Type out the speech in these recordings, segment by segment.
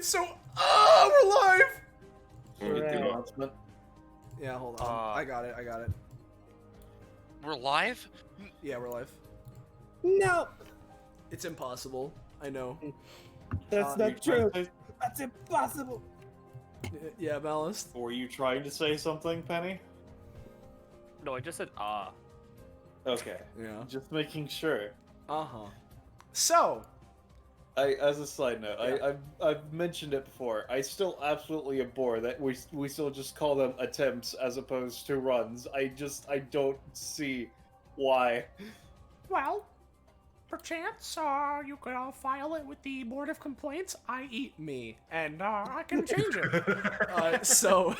so we're live. Announcement. Yeah, hold on. I got it. We're live? Yeah, we're live. No, It's impossible. I know. that's not true. That's impossible. Yeah, Ballast. Were you trying to say something, Penny? No, I just said ah. Okay. Yeah. Just making sure. So, As a side note, Yeah. I've mentioned it before. I still absolutely abhor that we still just call them attempts as opposed to runs. I don't see why. well, perchance, you could file it with the Board of Complaints, i.e. me, and I can change it. So,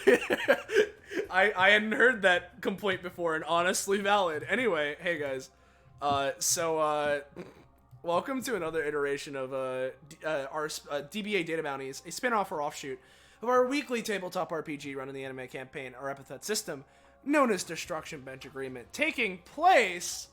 I hadn't heard that complaint before, and honestly valid. Anyway, hey guys. Welcome to another iteration of our DBA Data Bounties, a spin-off or offshoot of our weekly tabletop RPG run in the anime campaign, our Epithet System, known as Destruction Bench Agreement, taking place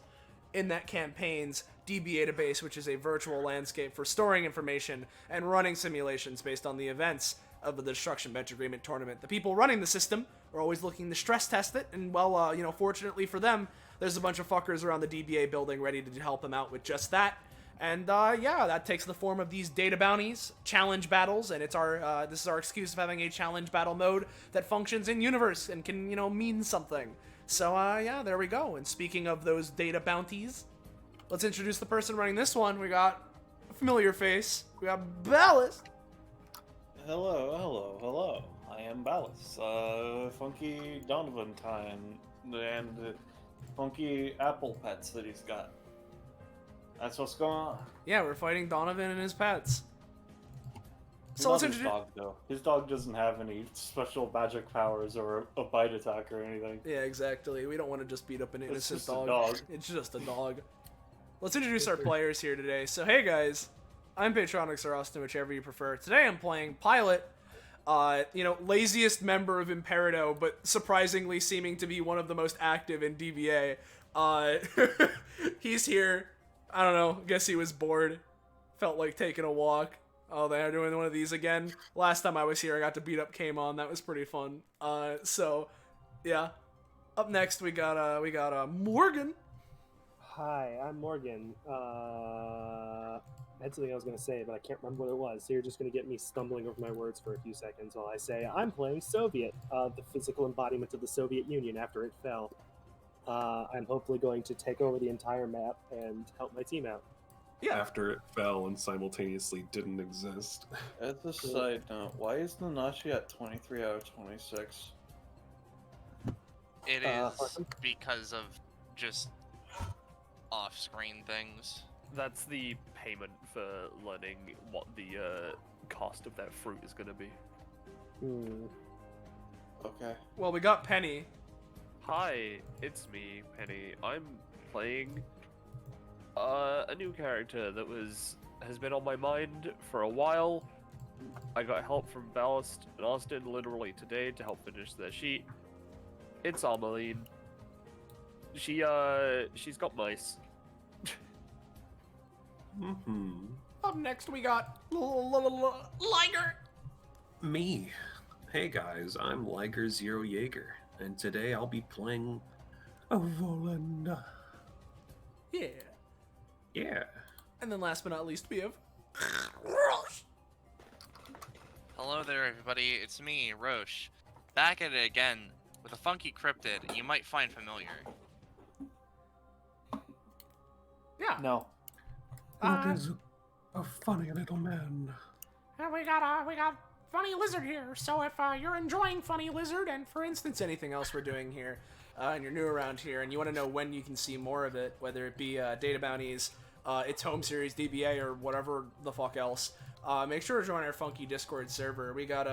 in that campaign's DBA database, which is a virtual landscape for storing information and running simulations based on the events of the Destruction Bench Agreement tournament. The people running the system are always looking to stress test it, and well, fortunately for them, there's a bunch of fuckers around the DBA building ready to help them out with just that. And yeah, that takes the form of these data bounties, challenge battles, and it's our this is our excuse of having a challenge battle mode that functions in universe and can mean something. So yeah, there we go. And speaking of those data bounties, let's introduce the person running this one. We got a familiar face. We got Ballast. Hello. I am Ballas. Funky Donovan time and funky apple pets that he's got. That's what's going on. Yeah, we're fighting Donovan and his pets. So Not let's his introduce. dog, though. His dog doesn't have any special magic powers or a bite attack or anything. Yeah, exactly. We don't want to just beat up an innocent just a dog. dog. It's just a dog. Let's introduce our players here today. So hey guys, I'm Patronix or Austin, whichever you prefer. Today I'm playing Pilot. Laziest member of Imperado, but surprisingly seeming to be one of the most active in DBA. He's here. I don't know, guess he was bored. Felt like taking a walk. Oh, they're doing one of these again. Last time I was here, I got to beat up K-Mon. That was pretty fun. So, yeah. Up next, we got Morgan. Hi, I'm Morgan. I had something I was going to say, but I can't remember what it was. So you're just going to get me stumbling over my words for a few seconds while I say I'm playing Soviet, the physical embodiment of the Soviet Union after it fell. I'm hopefully going to take over the entire map and help my team out. Yeah. After it fell and simultaneously didn't exist. As a side note, why is Nanashi at 23 out of 26? It is Harkin? because of just off-screen things. That's the payment for learning what the cost of that fruit is going to be. Okay. Well, we got Penny. Hi, it's me, Penny. I'm playing a new character that has been on my mind for a while. I got help from Ballast and Austin literally today to help finish their sheet. It's Amaline. She's got mice. Up next, we got Liger. Me. Hey guys, I'm Liger Zero Jaeger, and today I'll be playing a Volan. Yeah. Yeah. And then last but not least, we have Hello there, everybody. It's me, Roche. Back at it again with a funky cryptid you might find familiar. Yeah. No. That is a funny little man. And we got Funny Lizard here. So if you're enjoying Funny Lizard, and for instance anything else we're doing here, and you're new around here, and you want to know when you can see more of it, whether it be Data Bounties, its home series DBA, or whatever the fuck else, make sure to join our funky Discord server. We got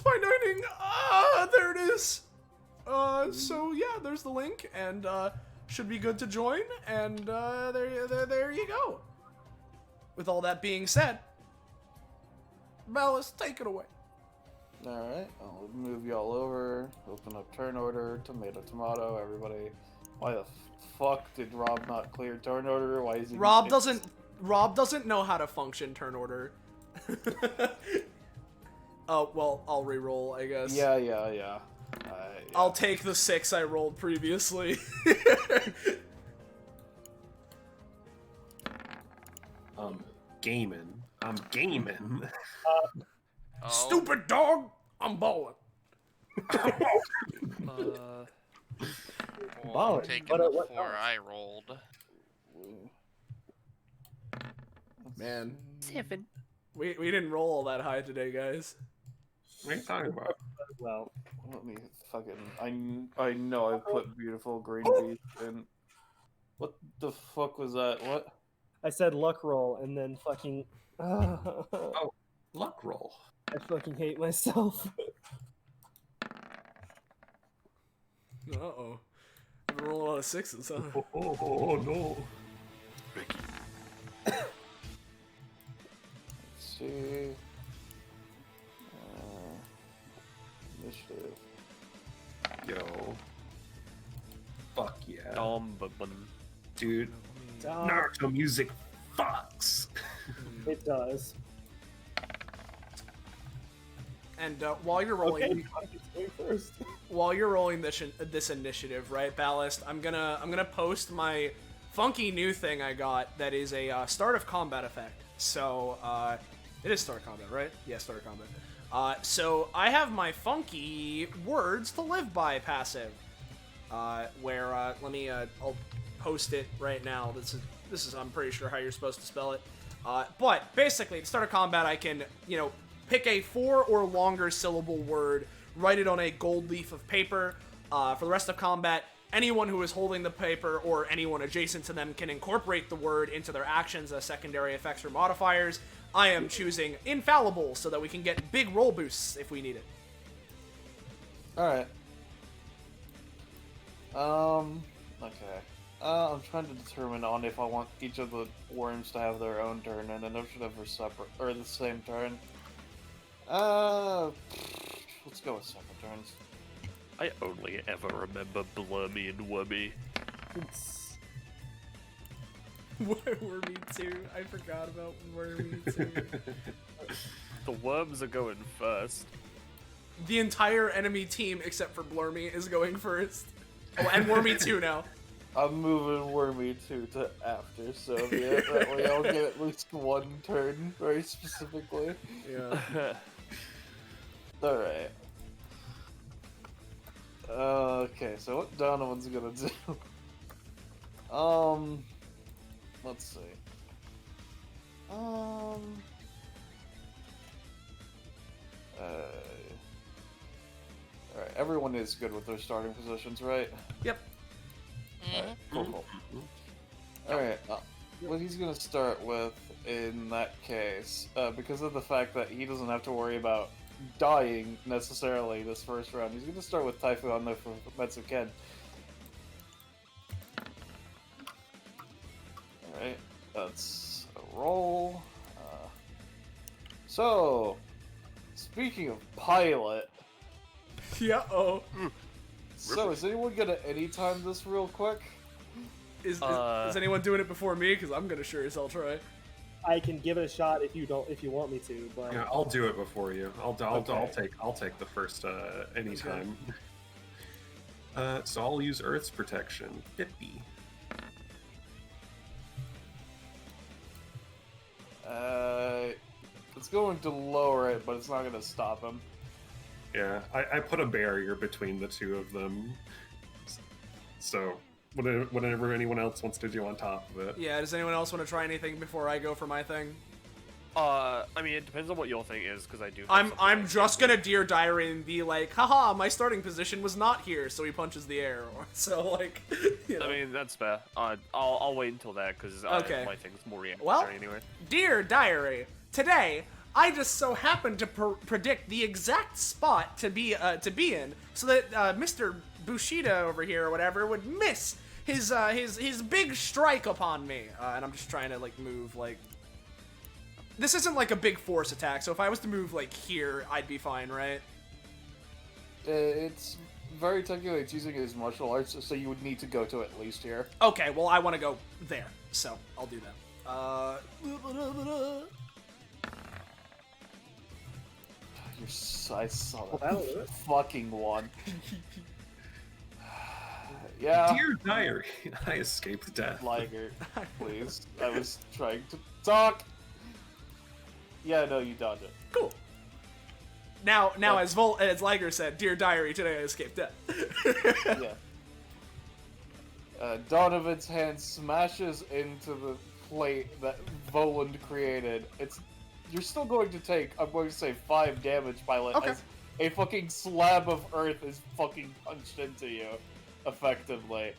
Fine Dining. There it is. So yeah, there's the link, and should be good to join. And there you go. With all that being said, Bellis, take it away. Alright, I'll move y'all over. Open up turn order. Tomato, everybody. Why the fuck did Rob not clear turn order? Why is he... Rob doesn't know how to function turn order. Oh, well, I'll re-roll, I guess. Yeah. I'll take the 6 I rolled previously. Gaming. I'm gaming. Oh, Stupid dog! I'm balling. well, Ballin', I'm taking but the at what 4 cost? I rolled. Man, 7. we didn't roll all that high today, guys. What are you talking about? Well, Let me fucking. I know I put beautiful green beef in. What the fuck was that? What? I said luck roll and then fucking. Luck roll. I fucking hate myself. Uh-oh. I've been rolling a lot of 6s, huh? Oh no. Let's see. Initiative. Yo. Fuck yeah. But Dude, Dog. Naruto music fucks. It does. And while you're rolling, Okay, Monkey's going first. while you're rolling this initiative, right, Ballast, I'm gonna post my funky new thing I got that is a start of combat effect. So it is start combat, right? Yeah, start combat. So I have my funky words to live by passive, where I'll post it right now. This is I'm pretty sure how you're supposed to spell it. But basically, to start a combat, I can pick a 4 or longer syllable word, write it on a gold leaf of paper. For the rest of combat, anyone who is holding the paper or anyone adjacent to them can incorporate the word into their actions as secondary effects or modifiers. I am choosing infallible so that we can get big roll boosts if we need it. Alright. Okay. I'm trying to determine on if I want each of the worms to have their own turn and initiative or separate or the same turn. Let's go with separate turns. I only ever remember Blurmy and Wormy. Wormy 2. I forgot about Wormy 2. The worms are going first. The entire enemy team except for Blurmy is going first. Oh, and Wormy 2 now. I'm moving Wormy 2 to after Soviet. That way I'll get at least one turn, very specifically. Yeah. Alright. Okay, so what Donovan's gonna do? Let's see. Alright, everyone is good with their starting positions, right? Yep. Alright, cool. Alright, what he's gonna start with in that case, because of the fact that he doesn't have to worry about dying necessarily this first round, he's gonna start with Taifu on the Metsuken. Alright, that's a roll. So, speaking of pilot, Yeah. Oh. so is anyone gonna anytime this real quick? Is anyone doing it before me? Because I'm gonna sure as hell try. I can give it a shot if you want me to, but Yeah, I'll do it before you. I'll Okay. take the first anytime. So I'll use Earth's protection. 50. It's going to lower it, but it's not gonna stop him. Yeah, I put a barrier between the two of them. So whatever anyone else wants to do on top of it. Yeah. Does anyone else want to try anything before I go for my thing? I mean, it depends on what your thing is, because I do. Have I'm something I just can gonna Dear Diary and be like, haha, my starting position was not here, so he punches the air. So like, do. I mean, that's fair. I'll wait until that, because Okay. my thing's more reactionary Well, anyway. Dear Diary, today I just so happened to predict the exact spot to be in, so that Mr. Bushida over here or whatever would miss his big strike upon me. And I'm just trying to like move like. This isn't like a big force attack, so if I was to move like here, I'd be fine, right? It's very technically it's using his martial arts, so you would need to go to at least here. Okay, well I want to go there, so I'll do that. You're I saw Well, that that'll do it. fucking one. Yeah. Dear diary, I escaped death. Liger, please. I was trying to talk. Yeah, no, you dodged it. Cool. Now, But- as Liger said, "Dear diary, today I escaped death." Yeah. Donovan's hand smashes into the plate that Voland created. You're still going to take, I'm going to say, 5 damage by Okay. as a fucking slab of earth is fucking punched into you, effectively.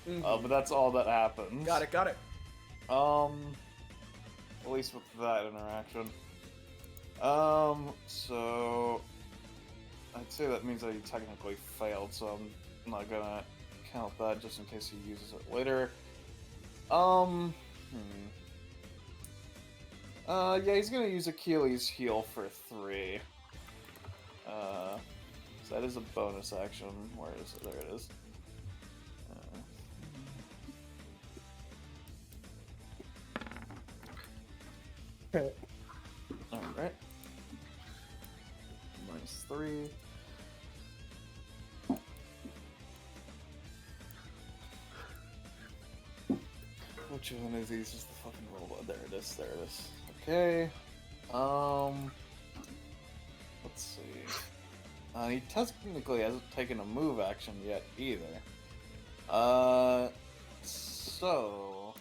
But that's all that happens. Got it. At least with that interaction. So I'd say that means that he technically failed, so I'm not gonna count that just in case he uses it later. Yeah, he's gonna use Achilles' heel for 3. So that is a bonus action. Where is it? There it is. Alright. -3. Which one of these is the fucking robot? There it is, there it is. Okay. Let's see. He technically hasn't taken a move action yet either. So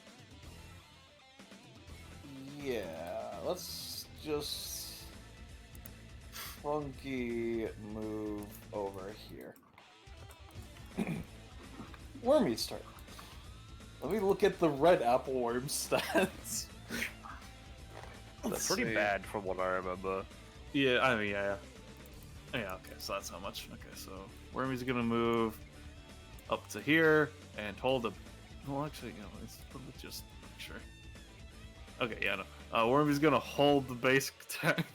yeah, let's just funky move over here. Wormy's turn. Let me look at the red appleworm stats. That's pretty bad from what I remember. Yeah, I mean, yeah. Yeah, okay, so that's how much. Okay, so Wormy's gonna move up to here and hold a. Well, actually, you know, let's just make sure. Okay, yeah, no. Wormy's gonna hold the basic attack.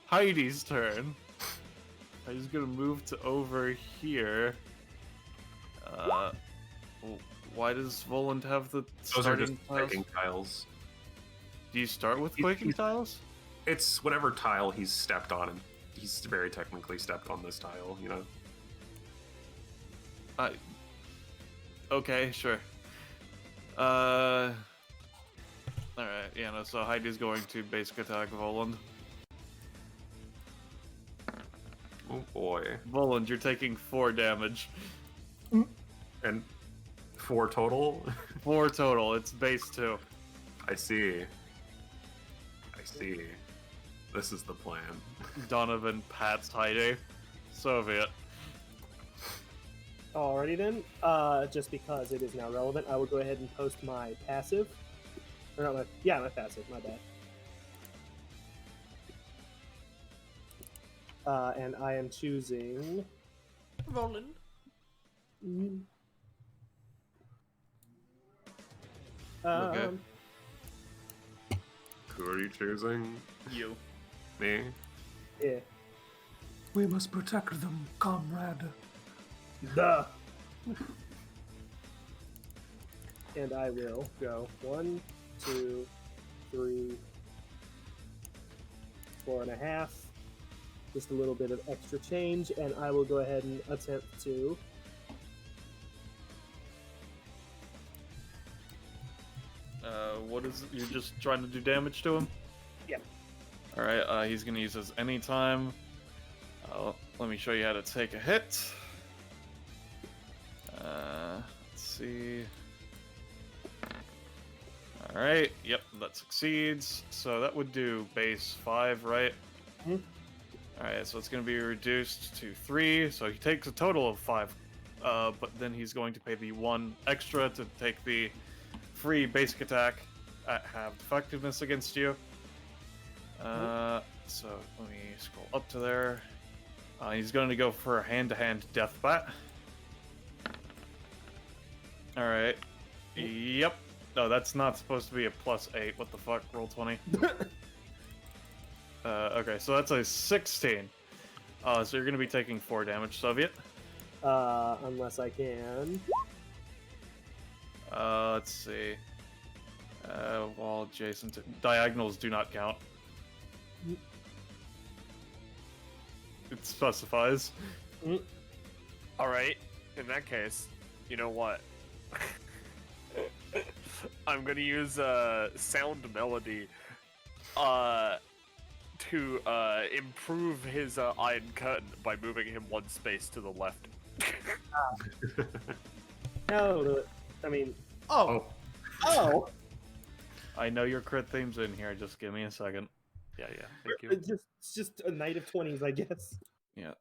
Heidi's turn. Heidi's gonna move to over here. Why does Voland have the Those are starting just tiles? quaking tiles. Do you start with quaking tiles? It's whatever tile he's stepped on, and he's very technically stepped on this tile, you know? Okay, sure. Alright, yeah, no, so Heidi's going to basic attack Voland. Oh boy. Voland, you're taking 4 damage. And 4 total? 4 total, it's base 2. I see. I see. This is the plan. Donovan pats Heidi. Soviet. Alrighty then. Just because it is now relevant, I will go ahead and post my passive. Or not my passive. My bad. And I am choosing. Roland. Okay. Who are you choosing? You. Me? Yeah. We must protect them, comrade. Duh. And I will go 1, 2, 3, 4.5. Just a little bit of extra change, and I will go ahead and attempt to. What is it? You're just trying to do damage to him? Yeah. Alright, he's gonna use his anytime. Let me show you how to take a hit. Let's see. Alright, yep, that succeeds. So that would do base 5, right? Mhm. Alright, so it's going to be reduced to 3, so he takes a total of 5. But then he's going to pay the 1 extra to take the free basic attack at half effectiveness against you. So let me scroll up to there. He's going to go for a hand-to-hand death bat. Alright. Yep. No, that's not supposed to be a +8. What the fuck? Roll 20. Okay, so that's a 16. So you're going to be taking 4 damage, Soviet. Unless I can. Let's see. Wall adjacent to... Diagonals do not count. it specifies. All right. In that case, you know what? I'm gonna use sound melody to improve his Iron Curtain by moving him one space to the left. No, I mean, Oh, oh, I know your crit theme's in here. Just give me a second. Yeah, thank you. it's just a night of 20s, I guess. Yeah.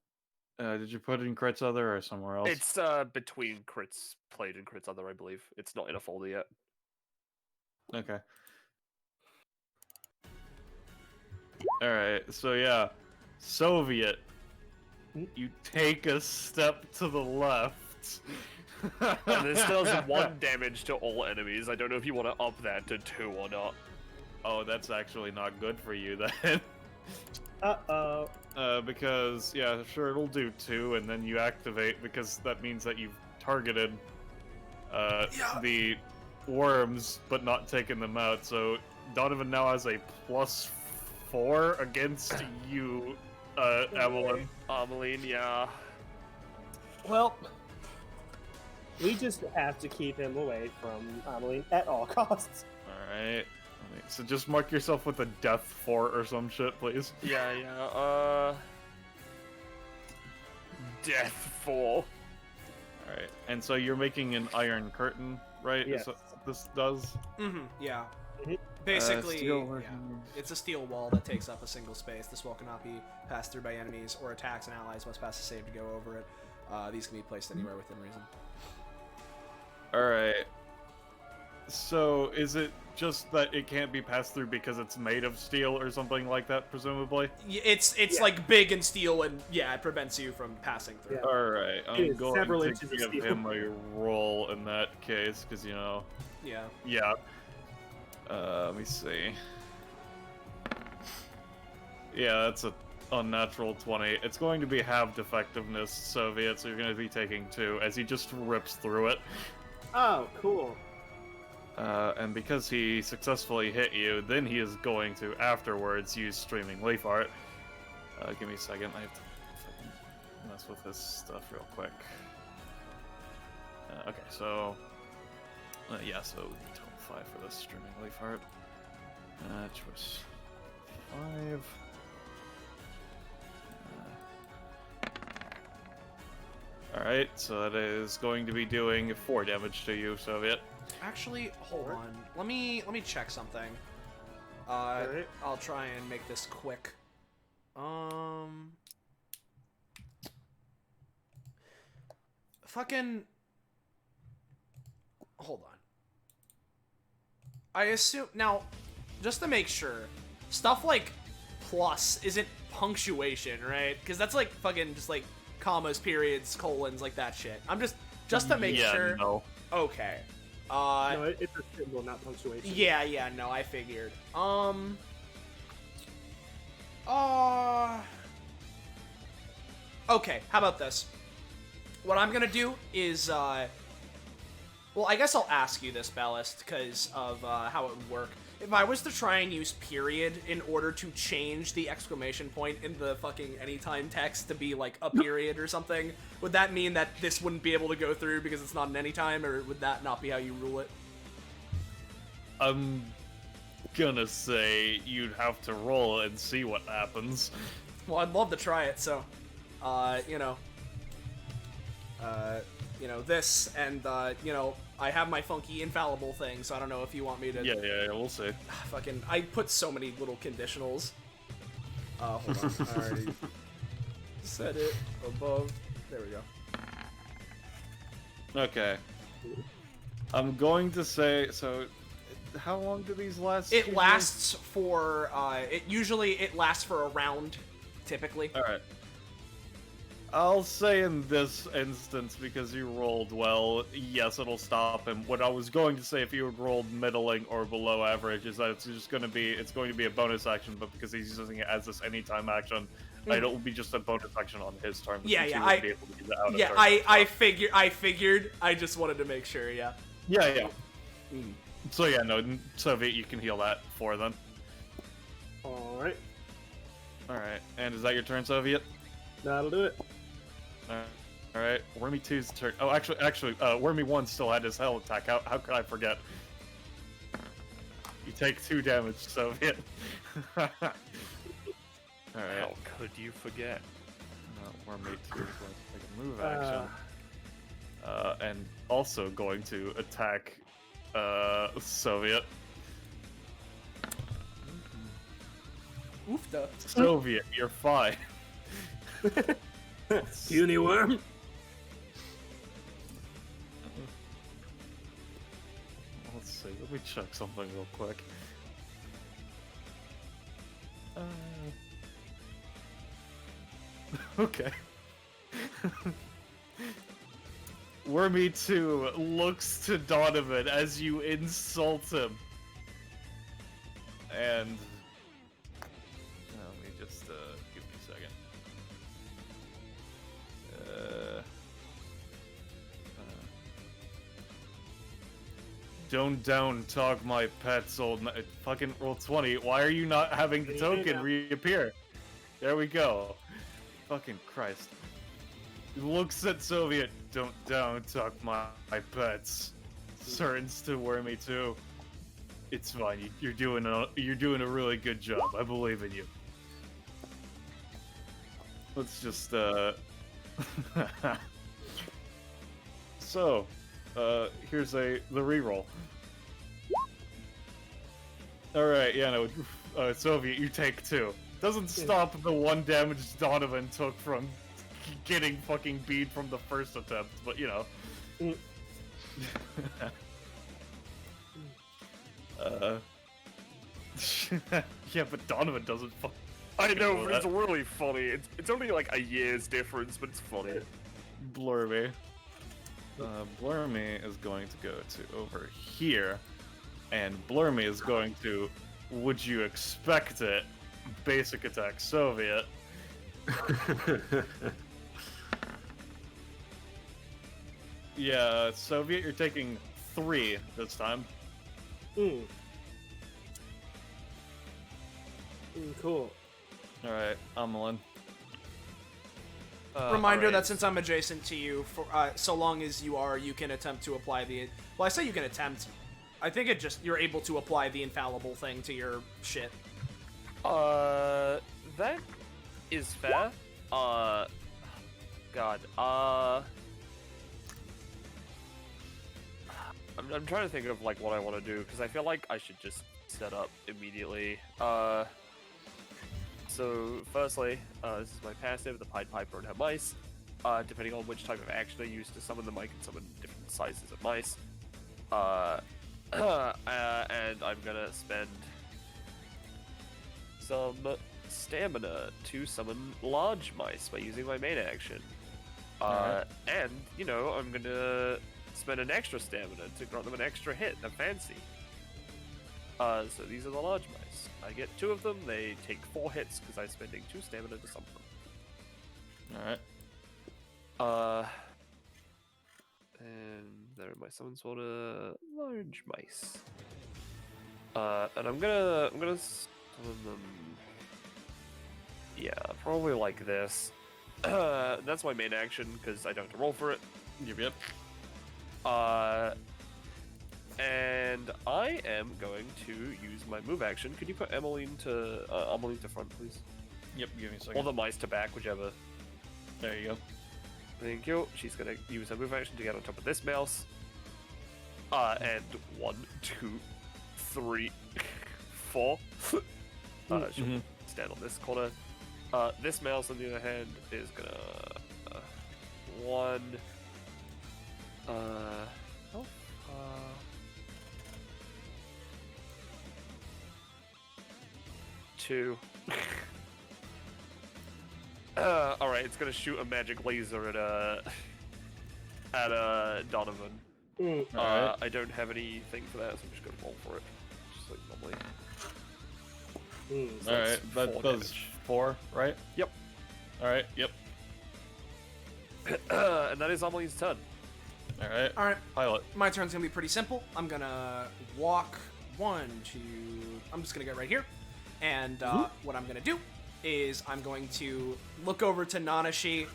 Did you put it in crits other or somewhere else? It's between crits played and crits other, I believe. It's not in a folder yet. Okay. Alright, so yeah. Soviet. You take a step to the left. And this does 1 damage to all enemies. I don't know if you want to up that to 2 or not. Oh, that's actually not good for you then. Uh-oh. Because, yeah, sure, it'll do 2, and then you activate, because that means that you've targeted the worms, but not taken them out, so Donovan now has a +4 against you, Evelyn. Ameline, yeah. Well, we just have to keep him away from Ameline at all costs. Alright. So just mark yourself with a death 4 or some shit, please. Yeah, Death 4. Alright, and so you're making an iron curtain, right? Yes. Is what this does? yeah. Mhm. Basically, steel yeah. working. It's a steel wall that takes up a single space. This wall cannot be passed through by enemies or attacks, and allies must pass a save to go over it. These can be placed anywhere within reason. Alright. So, is it just that it can't be passed through because it's made of steel or something like that, presumably? It's Yeah. like big and steel, and yeah, it prevents you from passing through. Yeah. Alright, It I'm is going several to inches of give steel. him a roll in that case, because, you know... Yeah. Yeah. Let me see. Yeah, that's a unnatural 20. It's going to be halved effectiveness, Soviet, so you're going to be taking 2, as he just rips through it. Oh, cool. And because he successfully hit you, then he is going to, afterwards, use Streaming Leaf Art. Give me a second, I have to fucking mess with this stuff real quick. Okay, so... yeah, so total 5 for this Streaming Leaf Art. Which was 5. Alright, so that is going to be doing 4 damage to you, Soviet. Actually, hold on. Let me check something. Alright. I'll try and make this quick. Fucking. Hold on. I assume now, just to make sure, stuff like plus isn't punctuation, right? Because that's like fucking just like commas, periods, colons, like that shit. I'm just to make sure. No. Okay. No, it's a symbol, not punctuation. Yeah, no, I figured. Okay, how about this? What I'm gonna do is, well, I guess I'll ask you this, Ballast, because of, how it would work. If I was to try and use period in order to change the exclamation point in the fucking anytime text to be, like, a period or something, would that mean that this wouldn't be able to go through because it's not an anytime, or would that not be how you rule it? I'm gonna say you'd have to roll and see what happens. Well, I'd love to try it, so, you know, this, and, I have my funky infallible thing, so I don't know if you want me to... Yeah, we'll see. Fucking, I put so many little conditionals. Hold on, I already set it above. There we go. Okay. I'm going to say, so, how long do these last? It lasts for, it lasts for a round, typically. Alright. I'll say in this instance, because you rolled well, yes, it'll stop him. What I was going to say, if you had rolled middling or below average, is that it's going to be a bonus action, but because he's using it as this anytime action, it'll be just a bonus action on his turn. Yeah, since he yeah, wouldn't be able to use it out of Yeah, turn. I figured, I just wanted to make sure, yeah. Yeah. So yeah, no, Soviet, you can heal that for them. Alright. Alright, and is that your turn, Soviet? That'll do it. All right, Wormy 2's turn. Oh, actually, Wormy 1 still had his hell attack. How could I forget? You take 2 damage, Soviet. All right. How could you forget? Wormy 2 is going to take a move action. And also going to attack Soviet. Oofda. Soviet, you're fine. Puny worm. Let's see. Let me check something real quick. Okay. Wormy 2 looks to Donovan as you insult him. And... let me just, give me a second. Don't down talk my pets, old fucking roll 20. Why are you not having the token reappear? There we go. Fucking Christ. Looks at Soviet. Don't down talk my pets. Turns to Wormy 2. It's fine. You're doing a really good job. I believe in you. Let's just So, here's the reroll. All right, yeah, no, Soviet, you take 2. Doesn't stop the 1 damage Donovan took from getting fucking beat from the first attempt, but you know. Yeah, but Donovan doesn't fuck. I know, but it's really funny. It's only like a year's difference, but it's funny. Blurmy. Blurmy is going to go to over here, and Blurmy is going to, would you expect it, basic attack Soviet. Yeah, Soviet, you're taking 3 this time. Cool. Alright, Amelin. Reminder that since I'm adjacent to you, for so long as you can attempt to apply the... Well, I say you can attempt. I think it just... You're able to apply the infallible thing to your shit. That is fair. God. I'm trying to think of like what I want to do because I feel like I should just set up immediately. So firstly, this is my passive, the Pied Piper and her mice. Depending on which type of action I use to summon them, I can summon different sizes of mice. And I'm gonna spend some stamina to summon large mice by using my main action. And, you know, I'm gonna spend an extra stamina to grant them an extra hit, a fancy. So these are the large mice. I get 2 of them, they take 4 hits because I'm spending 2 stamina to summon them. Alright. And there are my summons for the large mice. And I'm gonna summon them. Yeah, probably like this. That's my main action because I don't have to roll for it. Yep. And I am going to use my move action. Could you put Emmeline to front, please? Yep, give me a second. Or the mice to back, whichever. There you go. Thank you. She's gonna use her move action to get on top of this mouse. And 1, 2, 3, 4. She'll stand on this corner. This mouse, on the other hand, is gonna 1. 2. Alright, it's gonna shoot a magic laser at Donovan. Alright. I don't have anything for that, so I'm just gonna roll for it. Just like normally. So Alright, that's that 4 does damage. 4, right? Yep. Alright, yep. And that is Ameline's turn. Alright. Alright. Pilot. My turn's gonna be pretty simple. I'm gonna walk 1, 2... I'm just gonna get right here. And what I'm gonna do is I'm going to look over to Nanashi.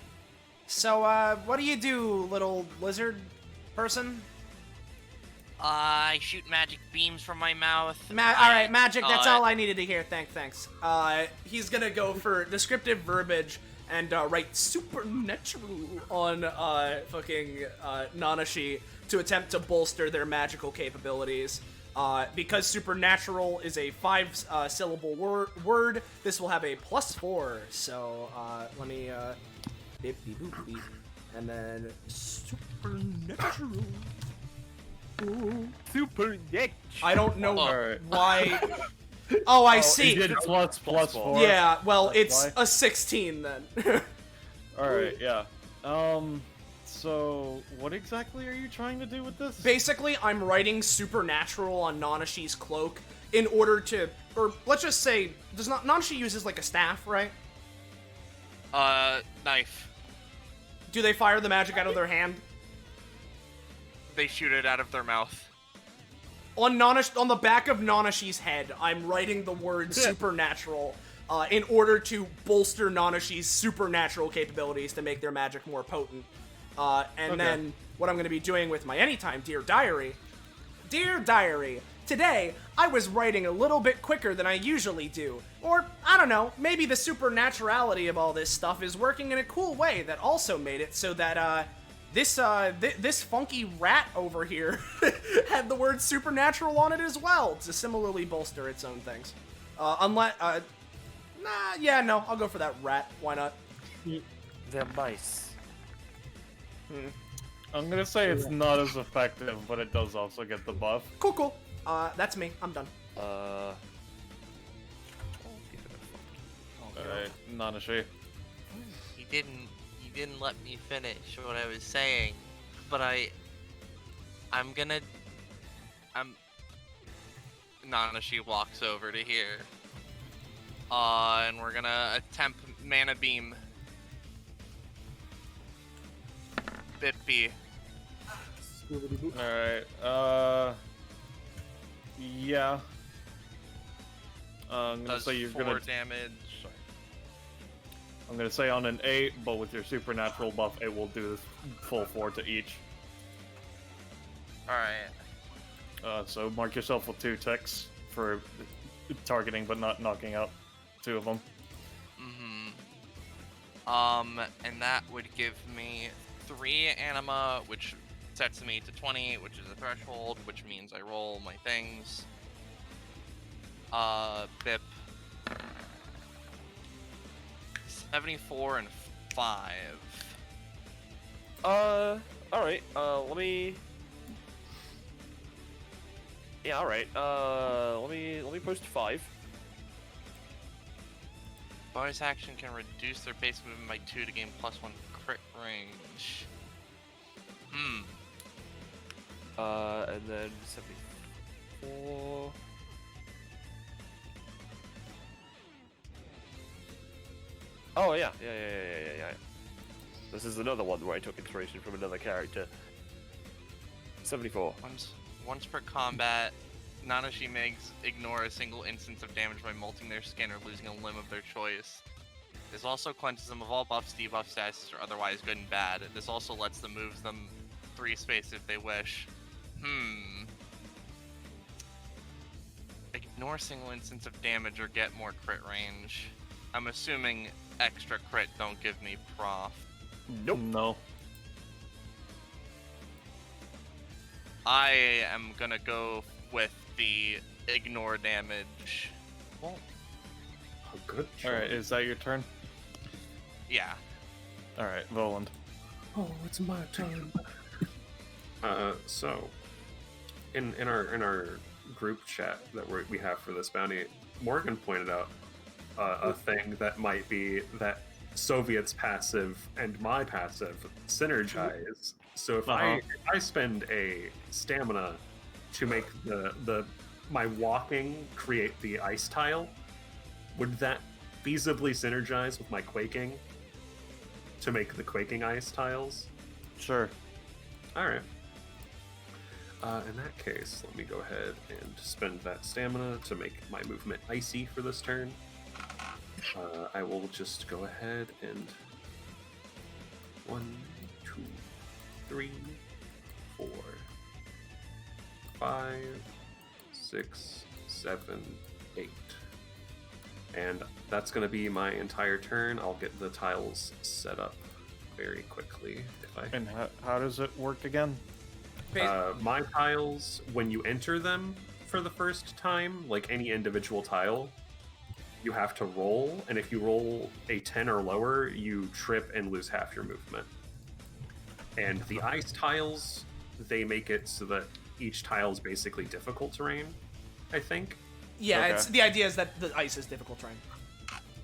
So, what do you do, little lizard person? I shoot magic beams from my mouth. Alright, magic, that's all I needed to hear. Thanks. He's gonna go for descriptive verbiage and write supernatural on fucking Nanashi to attempt to bolster their magical capabilities. Because supernatural is a 5-syllable word, this will have a +4. So let me beep beep boop beep, and then supernatural. Supernatural. I don't know Alright. why. Oh, I see. You did +4. Yeah, well, That's it's why. a 16 then. Alright, yeah. So what exactly are you trying to do with this? Basically, I'm writing supernatural on Nanashi's cloak in order to, or let's just say, Nanashi uses like a staff, right? Knife. Do they fire the magic out of their hand? They shoot it out of their mouth. On the back of Nanashi's head, I'm writing the word supernatural in order to bolster Nanashi's supernatural capabilities to make their magic more potent. And then what I'm going to be doing with my anytime Dear Diary. Dear Diary, today I was writing a little bit quicker than I usually do. Or, I don't know, maybe the supernaturality of all this stuff is working in a cool way that also made it so that, this funky rat over here had the word supernatural on it as well to similarly bolster its own things. Unless, I'll go for that rat. Why not? They're mice. I'm gonna say it's not as effective, but it does also get the buff. Cool. That's me. I'm done. Alright, Nanashi. He didn't let me finish what I was saying, but Nanashi walks over to here. And we're gonna attempt mana beam. Bippy. Alright, yeah. I'm gonna Does say you're 4 gonna. damage. I'm gonna say on an 8, but with your supernatural buff, it will do full 4 to each. Alright. So mark yourself with 2 ticks for targeting, but not knocking out 2 of them. And that would give me 3 anima, which sets me to 20, which is a threshold, which means I roll my things. Bip. 74 and 5. Alright, let me... Yeah, alright, let me post 5. Bonus action can reduce their base movement by 2 to gain +1 crit range. And then 74... Oh, yeah. This is another one where I took inspiration from another character. 74. Once per combat, Nanashi makes ignore a single instance of damage by molting their skin or losing a limb of their choice. This also cleanses them of all buffs, debuffs, statuses, or otherwise good and bad. This also lets them move them 3 spaces if they wish. Ignore a single instance of damage or get more crit range. I'm assuming extra crit don't give me prof. Nope. No. I am gonna go with the ignore damage. Well, Oh, good. Alright, is that your turn? yeah. Alright, Voland. Oh, it's my turn. So, in our group chat that we have for this bounty, Morgan pointed out a thing that might be that Soviet's passive and my passive synergize. So if I spend a stamina to make my walking create the ice tile, would that feasibly synergize with my quaking to make the quaking ice tiles? Sure. All right. In that case, let me go ahead and spend that stamina to make my movement icy for this turn. I will just go ahead and 1, 2, 3, 4, 5, 6, 7, 8. And that's going to be my entire turn. I'll get the tiles set up very quickly. And how does it work again? My tiles, when you enter them for the first time, like any individual tile, you have to roll, and if you roll a 10 or lower, you trip and lose half your movement. And the ice tiles, they make it so that each tile is basically difficult terrain, I think. Yeah, Okay. it's the idea is that the ice is difficult terrain.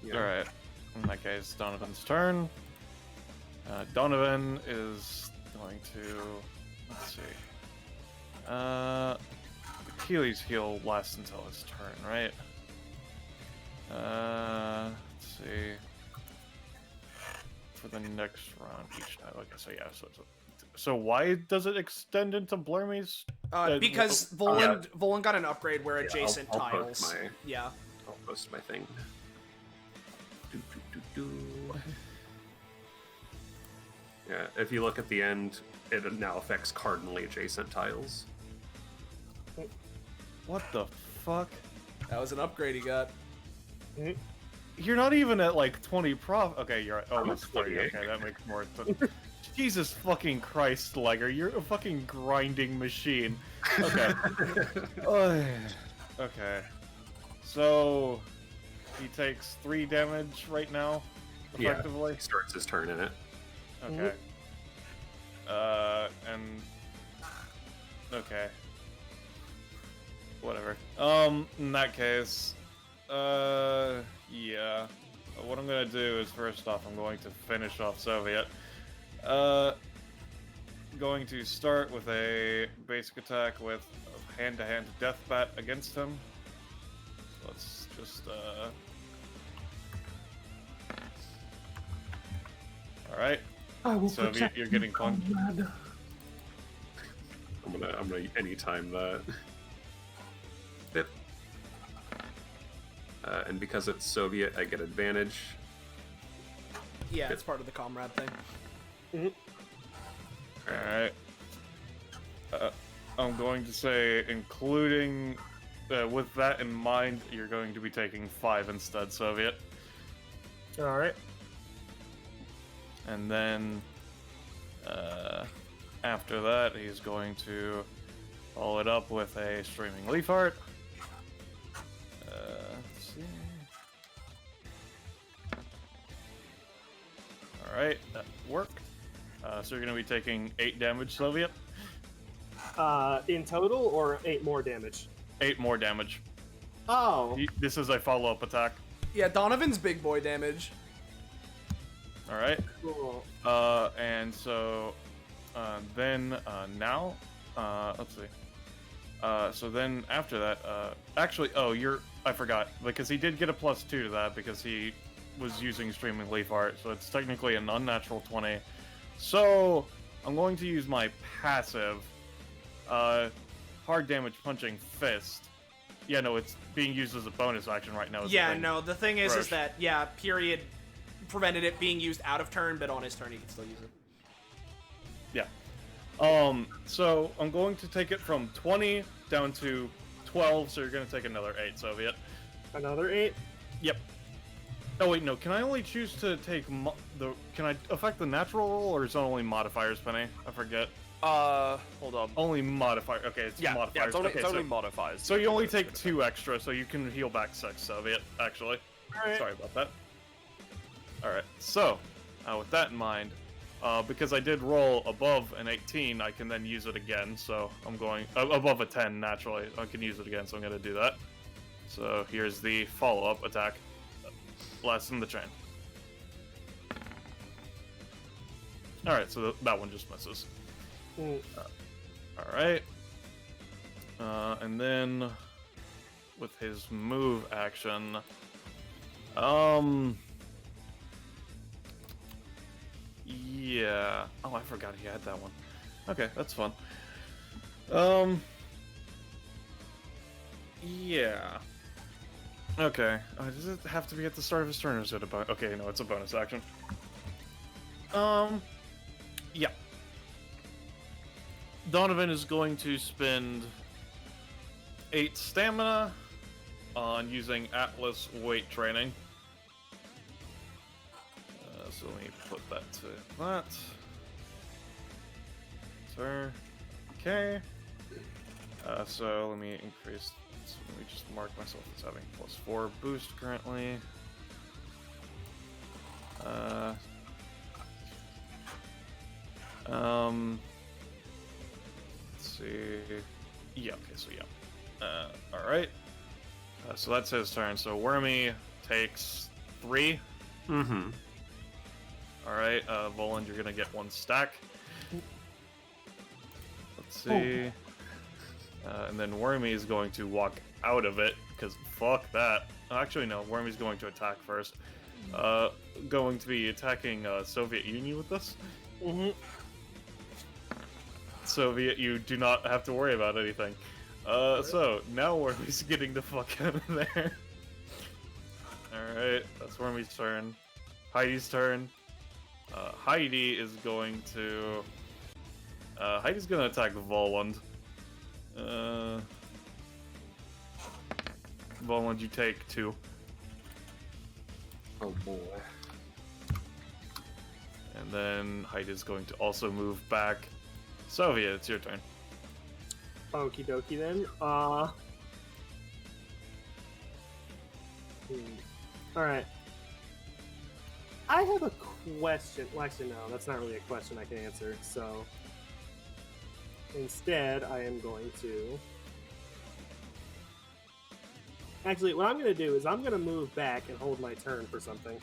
Yeah. Alright. In that case, Donovan's turn. Donovan is going to... Let's see. Achilles' heel lasts until his turn, right? Let's see. For the next round, each time. Okay, so yeah, so why does it extend into Blurmies? Because Volan got an upgrade where adjacent I'll post tiles. my- Yeah. I'll post my thing. Do, do, do, do. Yeah, if you look at the end, it now affects cardinally adjacent tiles. What the fuck? That was an upgrade he got. You're not even at like 20 prof. Okay, you're at I'm almost at 30. 28. Okay, that makes more sense. Jesus fucking Christ, Legger, you're a fucking grinding machine. Okay. Okay. So he takes 3 damage right now, effectively. He starts his turn in it. Okay. And okay. Whatever. In that case, yeah. What I'm gonna do is, first off, I'm going to finish off Soviet. Going to start with a basic attack with a hand-to-hand death bat against him. So let's just, Alright. Soviet, you're getting punched. I'm gonna anytime that. Bip. And because it's Soviet, I get advantage. Yeah, it's part of the comrade thing. Alright. I'm going to say, including, with that in mind, you're going to be taking 5 instead, Soviet. Alright. And then, after that, he's going to follow it up with a Streaming Leaf Art. Let's see. Alright, that worked. So you're going to be taking 8 damage, Soviet. In total, or 8 more damage? 8 more damage. Oh. This is a follow-up attack. Yeah, Donovan's big boy damage. Alright. Cool. And so, then, now, let's see. So then after that, actually, I forgot, because he did get a +2 to that because he was using Streaming Leaf Art, so it's technically an unnatural 20. So, I'm going to use my passive, hard damage punching fist. Yeah, no, it's being used as a bonus action right now. Yeah, no, the thing is Rush. that, yeah, period prevented it being used out of turn, but on his turn he can still use it. Yeah. So I'm going to take it from 20 down to 12, so you're going to take another 8, Soviet. Another 8? Yep. Oh, wait, no, can I only choose to take can I affect the natural roll, or is it only modifiers, Penny? I forget. Hold on. Only modifier. Okay, it's modifiers. Yeah, it's only, okay, it's only so, modifies. so you only take 2 extra, so you can heal back 6, Soviet, actually. Alright. Sorry about that. Alright, so, with that in mind, because I did roll above an 18, I can then use it again, so I'm going... above a 10, naturally, I can use it again, so I'm going to do that. So here's the follow-up attack. Last in the chain. Alright, so that one just misses. Alright. And then, with his move action... Yeah. Oh, I forgot he had that one. Okay, that's fun. Yeah. Okay. Does it have to be at the start of his turn, or is it a bonus? Okay, no, it's a bonus action. Yeah. Donovan is going to spend 8 stamina on using Atlas weight training. So let me put that to that. Sir. Okay. So let me increase. So let me just mark myself as having +4 boost currently. Let's see. Yeah. Okay. So yeah. All right. So that's his turn. So Wormy takes 3. Mm-hmm. All right. Voland, you're gonna get 1 stack. Let's see. And then Wormy is going to walk out of it, because fuck that. Actually, no, Wormy's going to attack first. Going to be attacking Soviet Union with this. Mm-hmm. Soviet, you do not have to worry about anything. So, now Wormy's getting the fuck out of there. Alright, that's Wormy's turn. Heidi's turn. Heidi is going to... Heidi's gonna attack Volund. Volund, you take 2. Oh boy. And then Heidi's going to also move back. Soviet, it's your turn. Okie dokie then. Alright. I have a question. Well, actually, no, that's not really a question I can answer. So, instead, I am going to... Actually, what I'm going to do is I'm going to move back and hold my turn for something.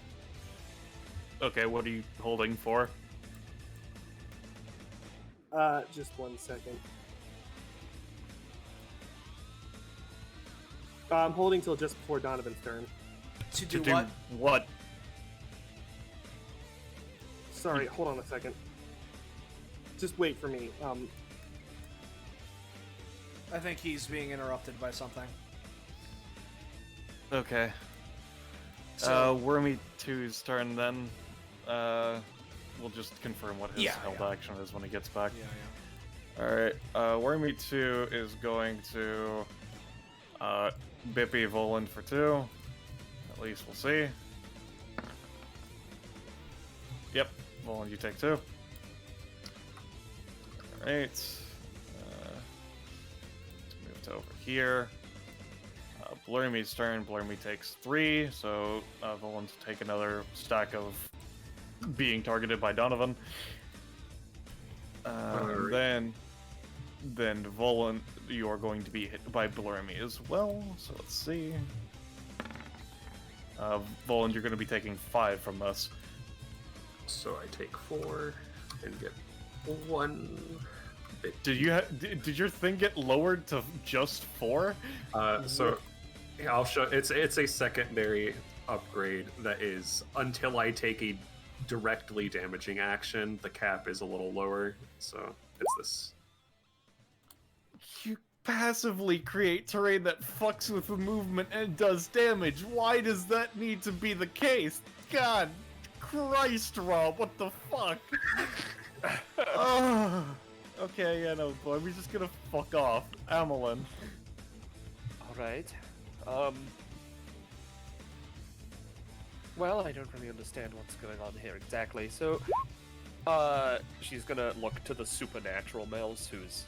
Okay, what are you holding for? Just 1 second. I'm holding till just before Donovan's turn. To do To do what? what? Sorry, hold on a second. Just wait for me. I think he's being interrupted by something. Okay. So, Wormy 2's turn then. We'll just confirm what his held yeah. action is when he gets back. yeah. Alright, Wormy 2 is going to Bippy Voland for 2. At least we'll see. Yep, Voland, you take 2. Alright. Let's move to over here. Blurmy's turn. Blurmy takes 3, so Voland take another stack of being targeted by Donovan. Then Voland, you are going to be hit by Blurmy as well. So let's see. Voland, you're going to be taking 5 from this. So I take 4 and get 1 bit. Did your thing get lowered to just 4? So I'll show. It's a secondary upgrade that is until I take a directly damaging action. The cap is a little lower, so it's this. You passively create terrain that fucks with the movement and does damage. Why does that need to be the case? God Christ, Rob, what the fuck? Okay, yeah, no, boy, we're just gonna fuck off. Amelin. Alright. Well, I don't really understand what's going on here exactly, so... she's gonna look to the supernatural males who's...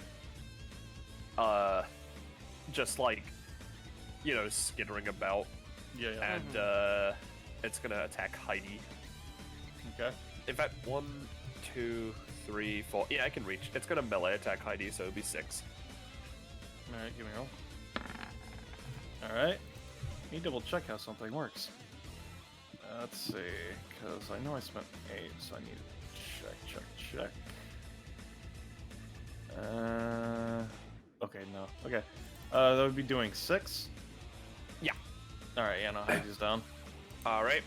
just like, you know, skittering about. Yeah. And, it's gonna attack Heidi. Okay. In fact, 1, 2, 3, 4... Yeah, I can reach. It's gonna melee attack Heidi, so it'll be 6. Alright, give me a roll. Alright. Need to double check how something works. Let's see, because I know I spent 8, so I need to check. Okay, no. Okay. That would be doing 6? Yeah. Alright, yeah, no, Heidi's down. Alright.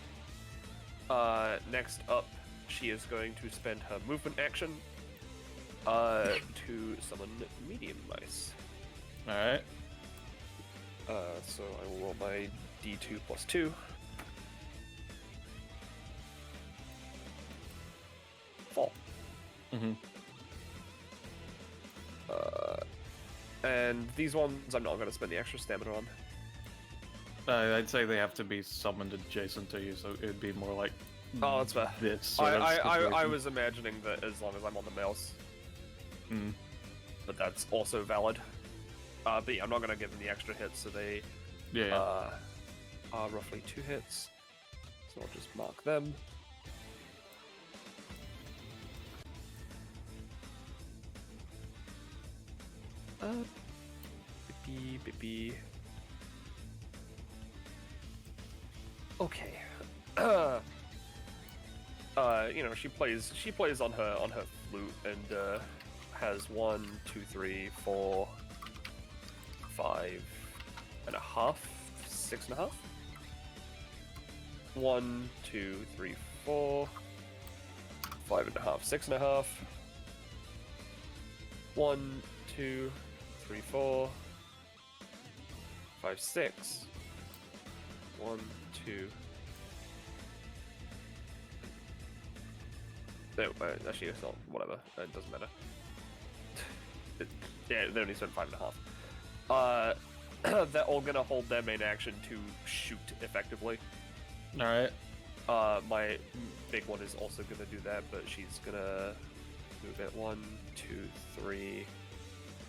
Next up, she is going to spend her movement action to summon medium mice. Alright. So I will roll my D2 plus 2. Fall. Mm-hmm. And these ones I'm not going to spend the extra stamina on. I'd say they have to be summoned adjacent to you, so it'd be more like Oh, that's fair. this sort of I situation. was imagining that as long as I'm on the mouse. Mm. But that's also valid. But yeah, I'm not going to give them the extra hits, so they Yeah. are roughly 2 hits. So I'll just mark them. Bippy. Okay. You know, she plays on her flute and has 1, 2, 3, 4, 5 and a half, 6 and a half. 1, 2, 3, 4, 5 and a half, 6 and a half. 1, 2, 3, 4, 5, 6. 1, 2. No, actually, it's not. Whatever. It doesn't matter. Yeah, they only spent 5 and a half. They're all gonna hold their main action to shoot effectively. All right. My big one is also gonna do that, but she's gonna move it 1, 2, 3,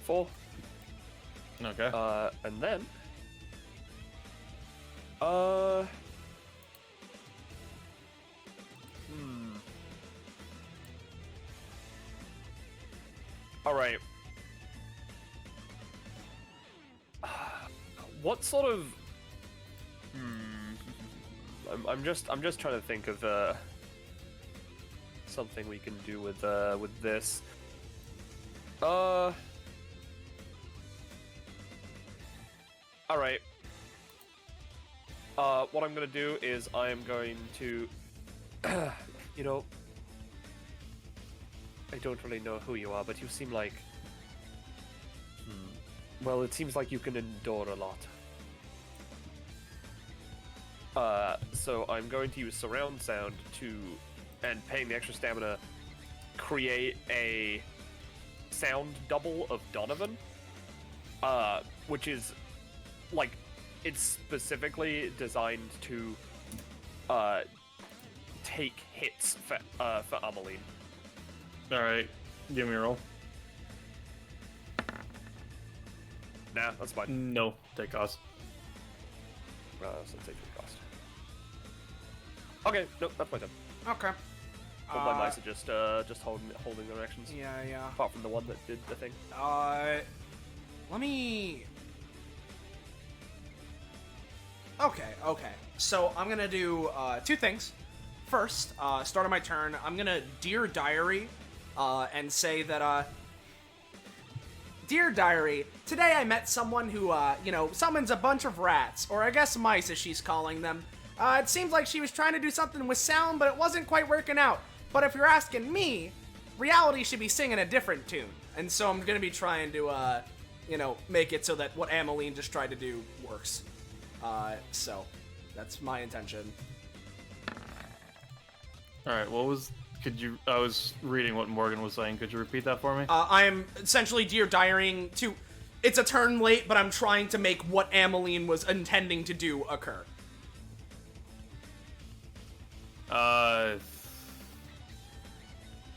4. Okay. And then all right. What sort of? I'm just trying to think of something we can do with this. All right. What I'm gonna do is I am going to, you know, I don't really know who you are, but you seem like, well, it seems like you can endure a lot. So I'm going to use surround sound and paying the extra stamina, create a sound double of Donovan, which is, like, it's specifically designed to take hits for Ameline. All right. Give me a roll. Nah, that's fine. No, take cost. So take the cost. Okay, nope, that's my turn. Okay. All my mice are just holding their actions. Yeah. Apart from the one that did the thing. Let me. Okay. So I'm gonna do 2 things. First, start of my turn, I'm gonna Dear Diary, and say that, Dear Diary, today I met someone who, summons a bunch of rats, or I guess mice as she's calling them. It seems like she was trying to do something with sound, but it wasn't quite working out. But if you're asking me, reality should be singing a different tune. And so I'm gonna be trying to, make it so that what Ameline just tried to do works. So that's my intention. All right. I was reading what Morgan was saying. Could you repeat that for me? I am essentially Dear Diarying to... It's a turn late, but I'm trying to make what Ameline was intending to do occur.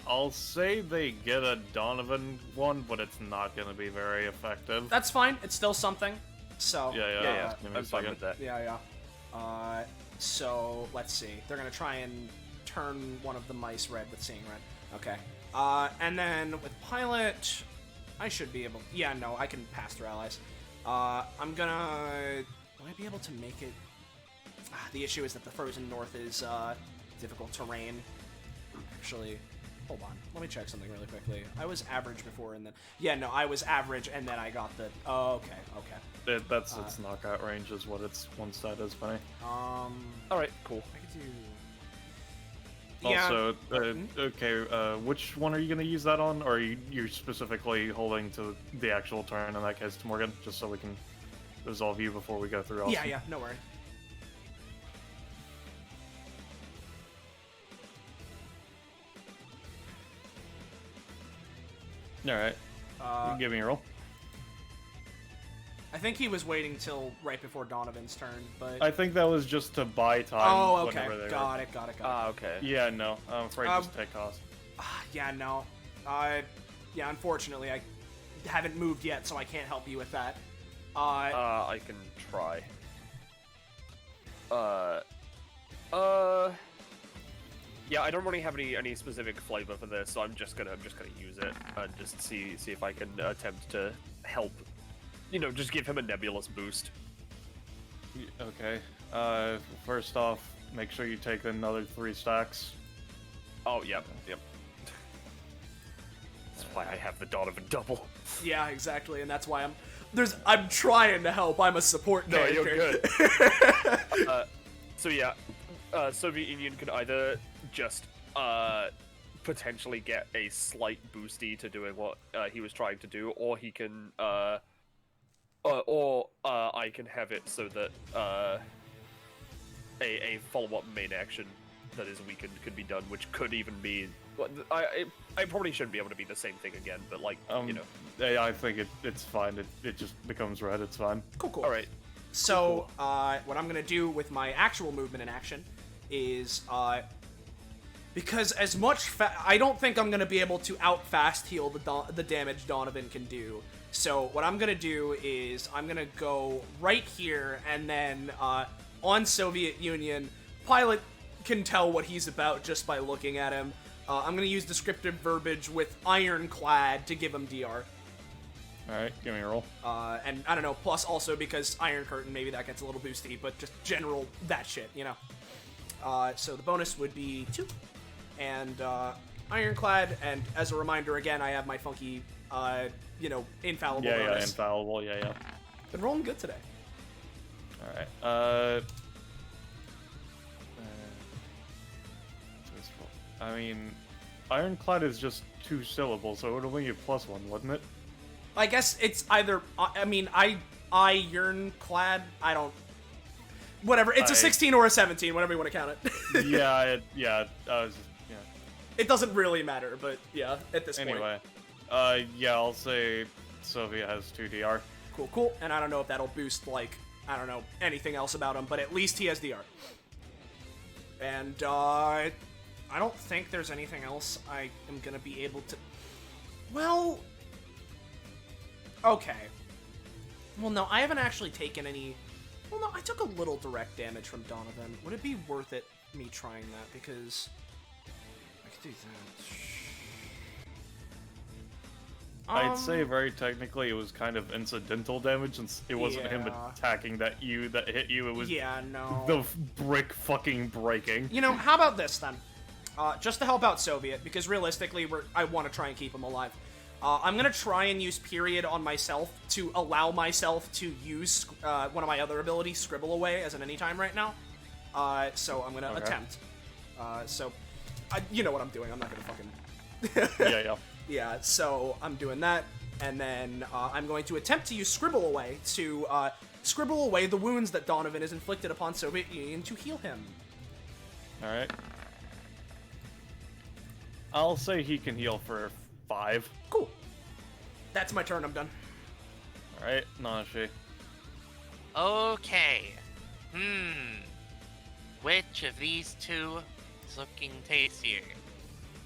I'll say they get a Donovan one, but it's not going to be very effective. That's fine. It's still something. So... Yeah, Give me a I'm fine second. with that. Yeah. So, let's see. They're gonna try and turn one of the mice red with Seeing Red. Okay. And then with Pilot, I should be able... Yeah, no, I can pass through allies. I'm gonna... Will I be able to make it... the issue is that the Frozen North is, difficult terrain. Actually, hold on. Let me check something really quickly. I was average before and then... Yeah, no, I was average and then I got the... Oh, okay. That's its knockout range is what its one stat is, funny. Alright, cool. I could do... Yeah. Also, okay, which one are you going to use that on? Or are you specifically holding to the actual turn in that case to Morgan? Just so we can resolve you before we go through all. Yeah, no worry. All right. You can give me a roll. I think he was waiting till right before Donovan's turn, but... I think that was just to buy time. Oh, okay. whenever they Got it. Okay. Yeah, no. I'm afraid just take cost. Yeah, no. Yeah, unfortunately, I haven't moved yet, so I can't help you with that. I can try. Yeah, I don't really have any specific flavor for this, so I'm just gonna use it and just see if I can attempt to help. You know, just give him a nebulous boost. Okay. First off, make sure you take another 3 stacks. Oh, yep. That's why I have the Donovan double. Yeah, exactly, and that's why I'm trying to help. I'm a support character. No, you're good. So yeah, Soviet Union can either just potentially get a slight boosty to doing what he was trying to do, or he can or I can have it so that a follow-up main action that is weakened could be done, which could even be. I probably shouldn't be able to be the same thing again, but like you know. I think it's fine. It just becomes red. It's fine. Cool. All right. So, what I'm gonna do with my actual movement in action is, because as much I don't think I'm gonna be able to out-fast heal the damage Donovan can do. So, what I'm gonna do is, I'm gonna go right here, and then, on Soviet Union, Pilot can tell what he's about just by looking at him. I'm gonna use descriptive verbiage with Ironclad to give him DR. Alright, give me a roll. And I don't know, plus also because Iron Curtain, maybe that gets a little boosty, but just general that shit, you know. So the bonus would be 2. And Ironclad, and as a reminder, again, I have my funky, you know, infallible bonus. Yeah, infallible, yeah. Been rolling good today. Alright, I mean, Ironclad is just 2 syllables, so it would only be +1, wouldn't it? I guess it's either, I mean, Ironclad, I don't... Whatever, it's a 16 or a 17, whatever you want to count it. yeah. It doesn't really matter, but yeah, at this point. Anyway, yeah, I'll say Soviet has 2 DR. Cool. And I don't know if that'll boost, like, I don't know, anything else about him, but at least he has DR. And, I don't think there's anything else I am gonna be able to... Well... Okay. Well, no, I haven't actually taken any... Well, no, I took a little direct damage from Donovan. Would it be worth it, me trying that? Because... I could do that. I'd say very technically it was kind of incidental damage, since it wasn't him attacking that hit you, it was the brick fucking breaking. You know, how about this, then? Just to help out Soviet, because realistically, I want to try and keep him alive. I'm going to try and use Period on myself to allow myself to use one of my other abilities, Scribble Away, as an anytime right now. So I'm going to attempt. You know what I'm doing. I'm not going to fucking... Yeah. Yeah, so I'm doing that, and then I'm going to attempt to use Scribble Away to scribble away the wounds that Donovan has inflicted upon Soviet Union to heal him. Alright. I'll say he can heal for 5. Cool. That's my turn, I'm done. Alright, Nanashi. Okay. Which of these two is looking tastier?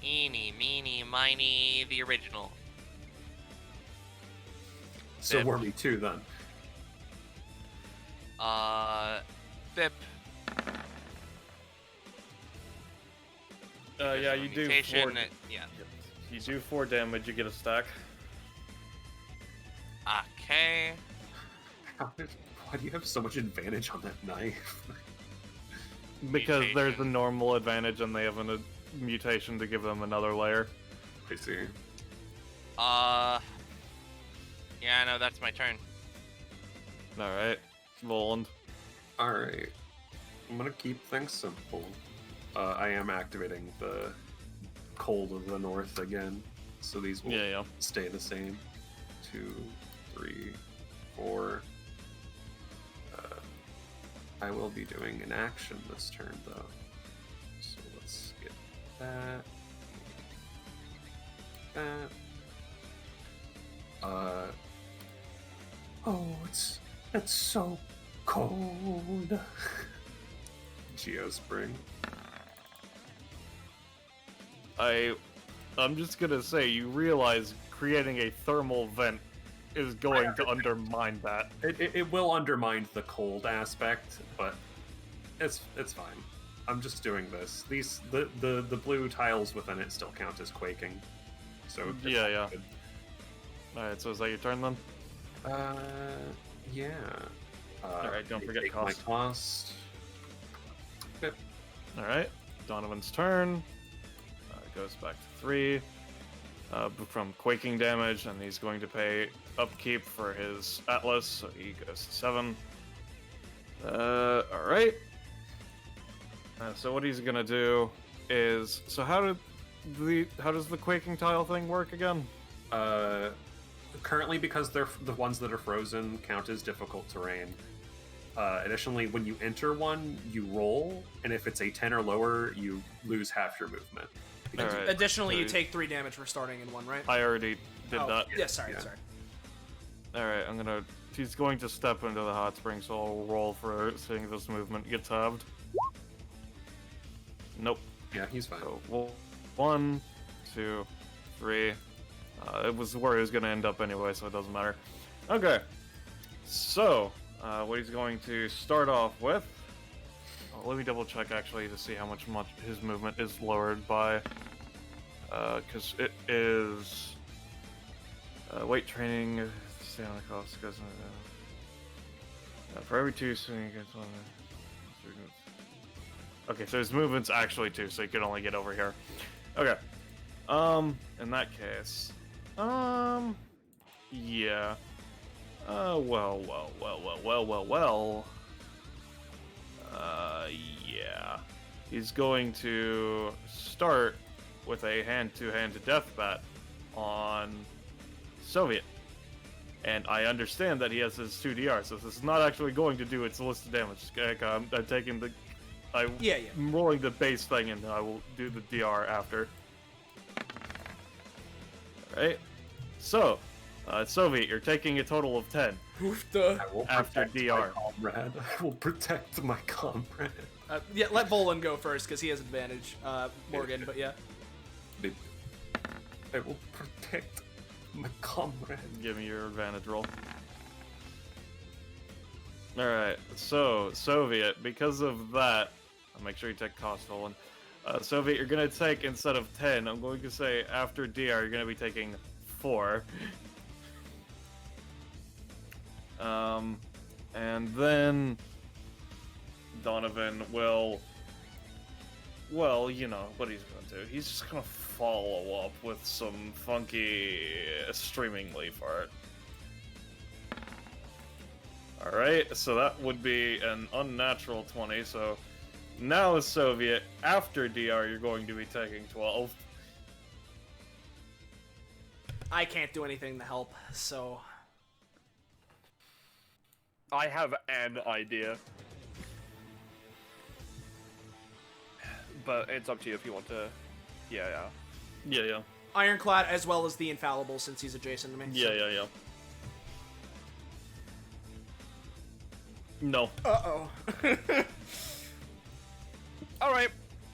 Eeny, meeny, miny, the original. So Wormy 2 then. Bip. Yeah, you do 4. Yeah. You do 4 damage, you get a stack. Okay. Why do you have so much advantage on that knife? Because Mutation. there's a normal advantage and they have a mutation to give them another layer. I see. Yeah, no, that's my turn. Alright, Voland. Alright. I'm gonna keep things simple. I am activating the Cold of the North again, so these will stay the same. 2, 3, 4. I will be doing an action this turn, though. So let's get that. it's so cold. Geospring. I'm just gonna say, you realize creating a thermal vent is going to undermine that. It will undermine the cold aspect, but it's fine. I'm just doing this. The blue tiles within it still count as quaking. So Yeah. Alright, so is that your turn then? Yeah. Alright, don't forget take cost. my cost. Okay. Alright, Donovan's turn. Goes back to 3 from quaking damage, and he's going to pay upkeep for his Atlas, so he goes to 7. Alright. So what he's gonna do is, so how does the quaking tile thing work again? Currently, because they're the ones that are frozen, count as difficult terrain. Additionally, when you enter one, you roll, and if it's a 10 or lower, you lose half your movement. Alright, Additionally, so you take 3 damage for starting in one, right? I already did Oh, that. Yeah, sorry. Alright, he's going to step into the hot spring, so I'll roll for seeing this movement get tabbed. Nope. Yeah, he's fine. So, 1, 2, 3. It was where he was going to end up anyway, so it doesn't matter. Okay. So, what he's going to start off with... let me double check actually to see how much his movement is lowered by. Because it is... weight training, stamina cost goes... for every 2 swing against 1... Okay, so his movement's actually 2, so he could only get over here. Okay. In that case... yeah. Well. Yeah. He's going to start with a hand-to-hand death bat on Soviet. And I understand that he has his 2DR, so this is not actually going to do its listed damage. I'm taking the... I'm rolling the base thing, and I will do the DR after. Alright. So, Soviet, you're taking a total of 10. I will After protect DR. my comrade. I will protect my comrade. Yeah, let Volan go first, because he has advantage, Morgan, but yeah. I will protect my comrade. Give me your advantage roll. Alright, so, Soviet, because of that, I'll make sure you take cost, Volan. Soviet, you're going to take, instead of 10, I'm going to say after DR, you're going to be taking 4. And then Donovan will, well, you know what he's gonna do. He's just gonna follow up with some funky streaming leaf art. Alright, so that would be an unnatural 20, so now Soviet, after DR, you're going to be taking 12. I can't do anything to help, so... I have an idea. But it's up to you if you want to... Yeah. Yeah. Ironclad as well as the Infallible, since he's adjacent to me. Yeah. No. Uh-oh. Alright.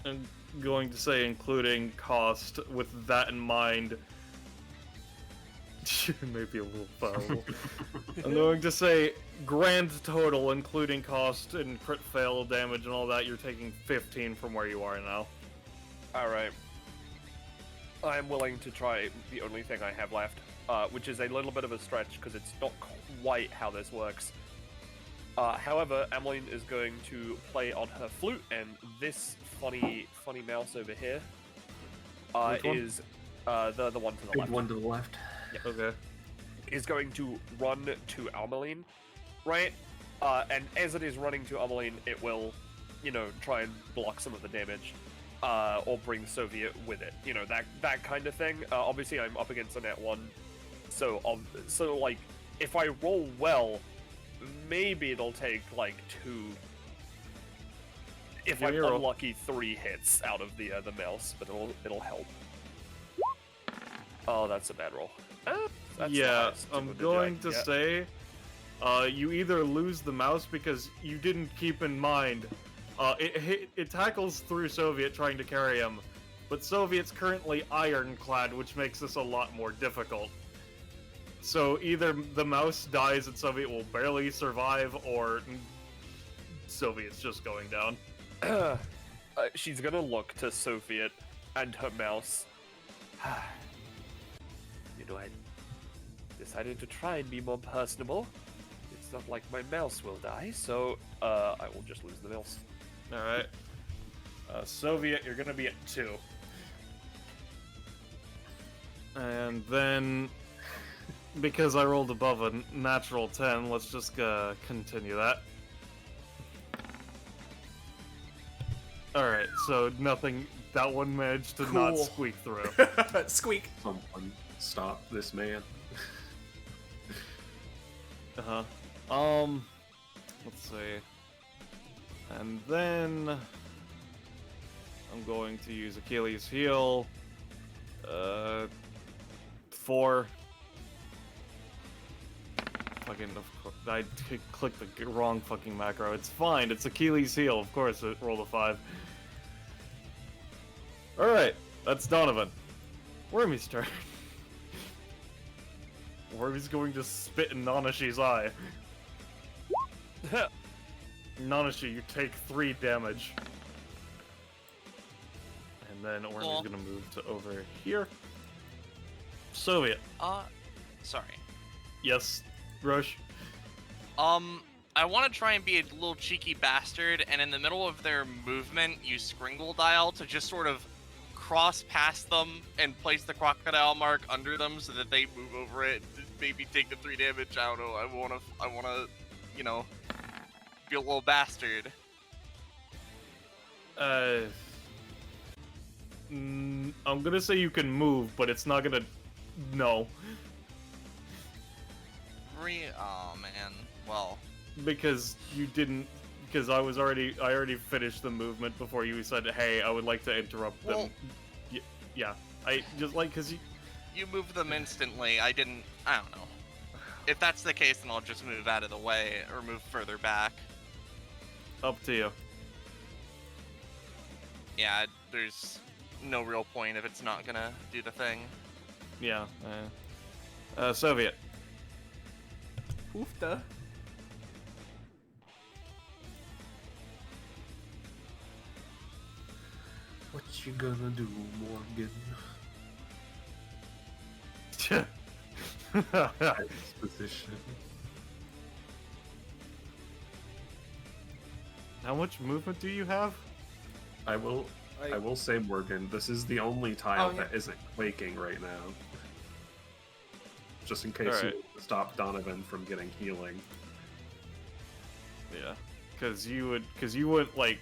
I'm going to say including cost with that in mind. Maybe a little foul. I'm going to say grand total, including cost and crit fail damage and all that, you're taking 15 from where you are now. Alright. I'm willing to try the only thing I have left, which is a little bit of a stretch because it's not quite how this works. However, Ameline is going to play on her flute, and this funny mouse over here is the one to the left. One to the left. Yeah. Okay. Is going to run to Ameline, right? And as it is running to Ameline, it will, try and block some of the damage, or bring Soviet with it. That kind of thing. Obviously, I'm up against a nat 1, so like, if I roll well, maybe it'll take like 2. If I'm unlucky, 3 hits out of the mouse, but it'll help. Oh, that's a bad roll. That's yeah, I'm going to say you either lose the mouse because you didn't keep in mind. It tackles through Soviet trying to carry him, but Soviet's currently ironclad, which makes this a lot more difficult. So either the mouse dies and Soviet will barely survive, or Soviet's just going down. She's gonna look to Soviet and her mouse. You know, I decided to try and be more personable. It's not like my mouse will die, so I will just lose the mouse. Alright. Soviet, you're gonna be at 2. And then, because I rolled above a natural 10, let's just continue that. Alright, so nothing, that one managed to not Cool. squeak through. Squeak. Someone stop this man. Let's see. And then I'm going to use Achilles' heel. 4. Fucking, of course, I clicked the wrong fucking macro. It's fine, it's Achilles' heel, of course, it rolled a 5. Alright, that's Donovan. Wormy's turn. Wormy's going to spit in Nanashi's eye. Nanashi, you take 3 damage. And then Wormy's gonna move to over here. Soviet. Sorry. Yes, Rush. I want to try and be a little cheeky bastard, and in the middle of their movement, use Skringle Dial to just sort of cross past them and place the crocodile mark under them so that they move over it. Maybe take the 3 damage. I don't know. I wanna, you know, be a little bastard. I'm gonna say you can move, but it's not gonna. No. Oh man. Well. Because you didn't. Because I already finished the movement before you said, "Hey, I would like to interrupt them." Well, Yeah, I just like because you moved them instantly. I don't know. If that's the case, then I'll just move out of the way or move further back. Up to you. Yeah, there's no real point if it's not gonna do the thing. Yeah. Soviet. Oofta. What you gonna do, Morgan? Exposition. How much movement do you have? I will say, Morgan, this is the only tile that isn't quaking right now. Just in case you stop Donovan from getting healing. Yeah, because you would like,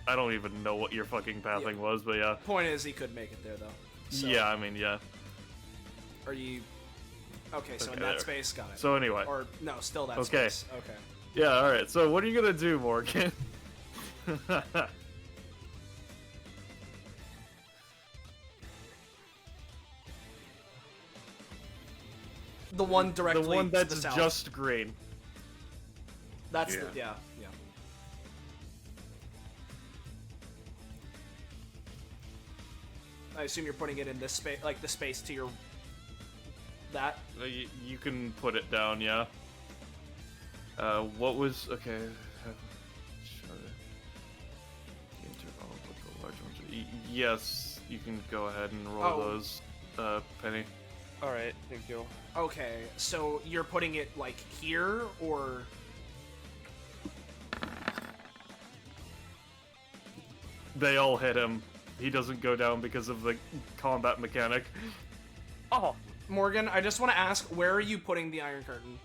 I don't even know what your fucking pathing was, but yeah. Point is, he could make it there though. So, Yeah, I mean, yeah. Are you? Okay, so in Okay, that there. space, got it. So anyway. Or no, still that Okay. space. Okay. Yeah, alright, so what are you gonna do, Morgan? The one directly the one to that's the south. just green. That's Yeah. yeah. I assume you're putting it in this space, like the space to your. That. You can put it down, yeah. What was okay? Yes, you can go ahead and roll those, Penny. All right, thank you. Okay, so you're putting it like here, or They all hit him. He doesn't go down because of the combat mechanic. Oh, Morgan, I just want to ask, where are you putting the Iron Curtain?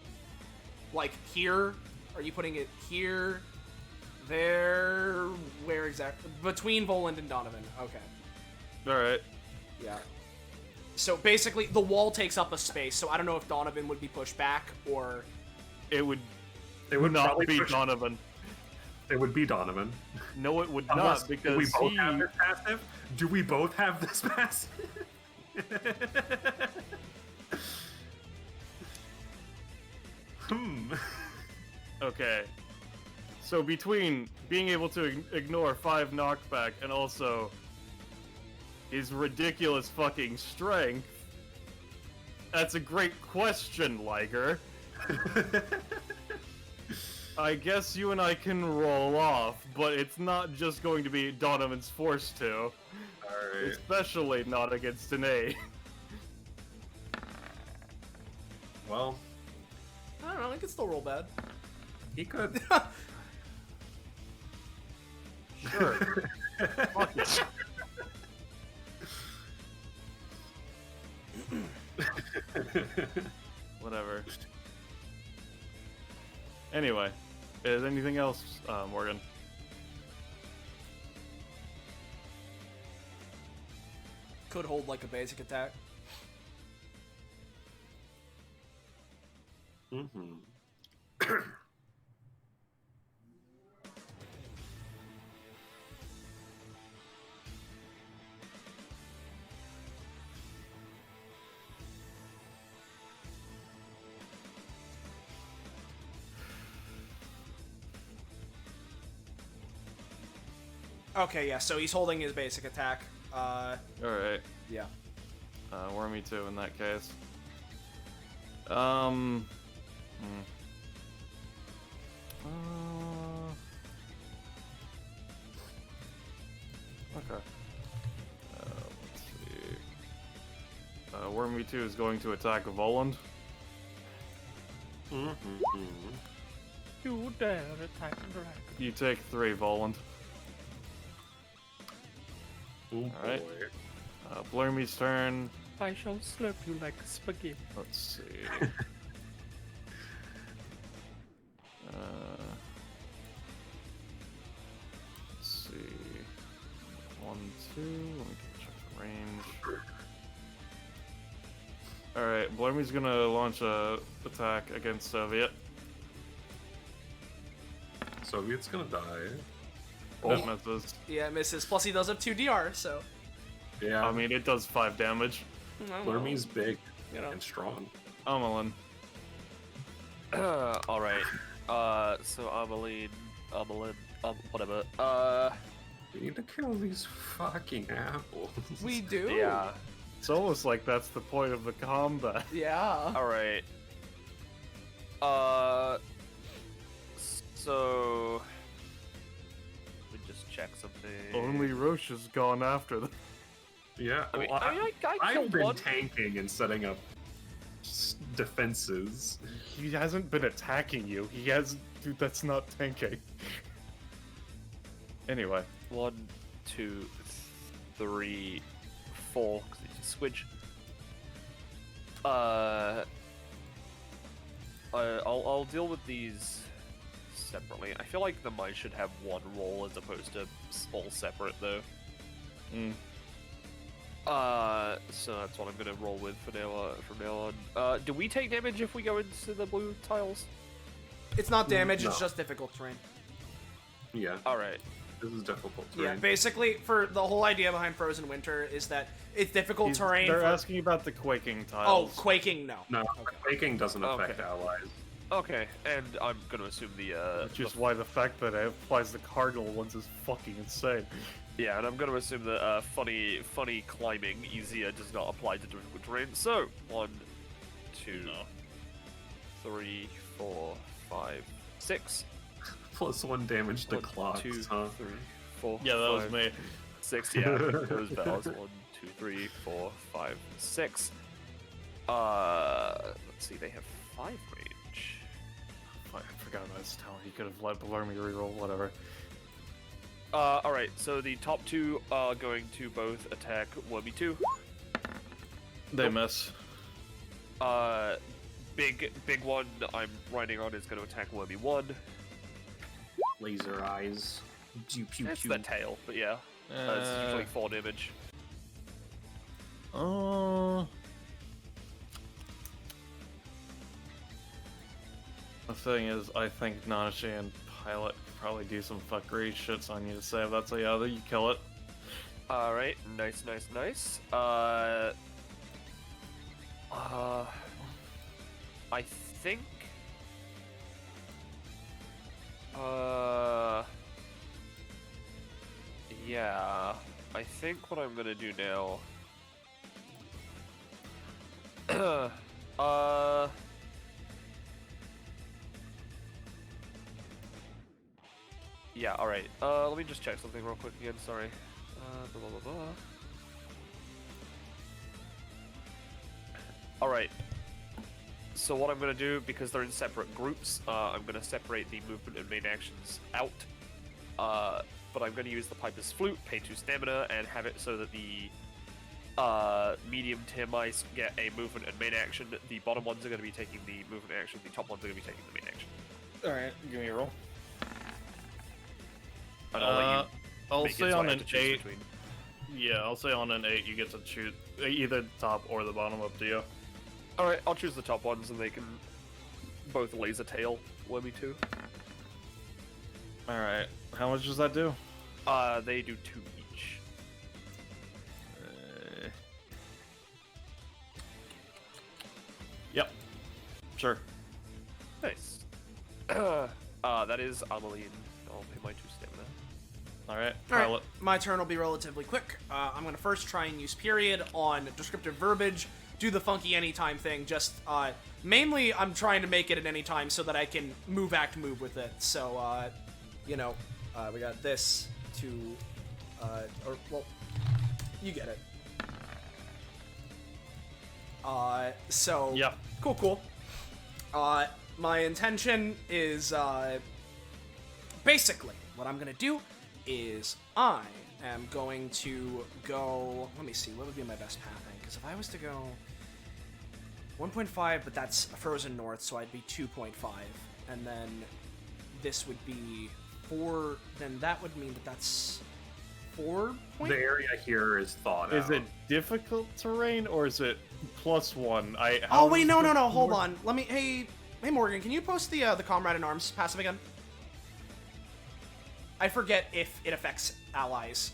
Like here? Are you putting it here? There? Where exactly? Between Voland and Donovan. Okay. Alright. Yeah. So basically, the wall takes up a space, so I don't know if Donovan would be pushed back, or... It would not not be push- Donovan. It would be Donovan. No, it would Unless- not, because do we both he... have this passive? Do we both have this passive? Okay. So between being able to ignore 5 knockback and also his ridiculous fucking strength, that's a great question, Liger. I guess you and I can roll off, but it's not just going to be Donovan's forced to. Alright. Especially not against an A. Well, I don't know. I can still roll bad. he could. Sure. Fuck it. Whatever. Anyway, is anything else, Morgan? Could hold like a basic attack. Mm-hmm. Okay, yeah. So he's holding his basic attack. Alright. Yeah. Wormy too in that case. Okay. Let's see. Wormy 2 is going to attack Voland. Mm-hmm. You dare attack the dragon. You take 3, Voland. Oh, Alright. boy. Blurmy's turn. I shall slurp you like spaghetti. Let's see. Let's see. 1, 2. Let me check the range. Alright, Blurmy's gonna launch a attack against Soviet. Soviet's gonna die. That misses. Yeah, it misses. Plus he does have 2 DR, so. Yeah. I mean, it does 5 damage. Blurmy's big You know. and strong. Amelin. Alright. So Ameline, whatever. We need to kill these fucking apples. We do. Yeah. It's almost like that's the point of the combat. Yeah. Alright. So... Let me just check something. Only Roche has gone after them. Yeah. I mean, well, I I've killed been one. tanking and setting up defenses. He hasn't been attacking you. He has... Dude, that's not tanking. Anyway. 1, 2, 3, 4. 'Cause you just switch. I'll deal with these separately. I feel like the mine should have 1 roll as opposed to all separate though. So that's what I'm gonna roll with for now. From now on. Do we take damage if we go into the blue tiles? It's not damage, it's No. just difficult terrain. Yeah. All right. This is difficult. Yeah, terrain. basically, for the whole idea behind Frozen Winter is that it's difficult terrain. They're for... asking about the quaking Oh, tiles. quaking, no. No, Okay. quaking doesn't affect Okay. allies. Okay, and I'm gonna assume the Which is why the fact that it applies the cardinal ones is fucking insane. yeah, and I'm gonna assume that funny climbing easier does not apply to difficult terrain. So 1, 2, 3, 4, 5, 6. +1 damage to 1, clocks, 2, huh? 3, 4. Yeah, that was 5, me. 6. Yeah, those bells. 1, 2, 3, 4, 5, 6. Let's see, they have 5 range. I forgot about his talent. He could have let Blarmy reroll, whatever. Alright, so the top 2 are going to both attack Wormy 2. They miss. Big one I'm riding on is going to attack Wormy 1. Laser eyes. Pew pew It's pew. the tail, but yeah. It's usually 4 damage. The thing is, I think Nanashi and Pilot could probably do some fuckery shits on you to save that, so yeah, you kill it. Alright, nice. I think... Yeah. I think what I'm gonna do now. Yeah, alright. Let me just check something real quick again, sorry. Blah, blah, blah, blah. Alright. So what I'm gonna do, because they're in separate groups, I'm gonna separate the movement and main actions out. But I'm gonna use the Piper's Flute, pay 2 stamina, and have it so that the medium tier mice get a movement and main action. The bottom ones are gonna be taking the movement action, the top ones are gonna be taking the main action. Alright, give me a roll. And I'll let you I'll make it say so I on have an to choose 8. between. Yeah, I'll say on an 8 you get to choose either the top or the bottom, up to you. Alright, I'll choose the top ones and they can both laser tail Wormy 2. Alright, how much does that do? They do 2 each. Yep. Sure. Nice. That is Ameline. I'll pay my 2 stamina. Alright, All right, pilot. my turn will be relatively quick. I'm going to first try and use period on descriptive verbiage, do the funky anytime thing. Just mainly, I'm trying to make it at any time so that I can move with it. So, you know, we got this to, or well, you get it. So Yeah. cool. My intention is basically what I'm gonna do is I am going to go. Let me see. What would be my best pathing? Because if I was to go 1.5, but that's a frozen north, so I'd be 2.5, and then this would be 4. Then that would mean that that's 4. The area here is thawed Is out. it difficult terrain or is it +1? Oh wait, no. Hold on. Let me. Hey, Morgan, can you post the Comrade in Arms passive again? I forget if it affects allies.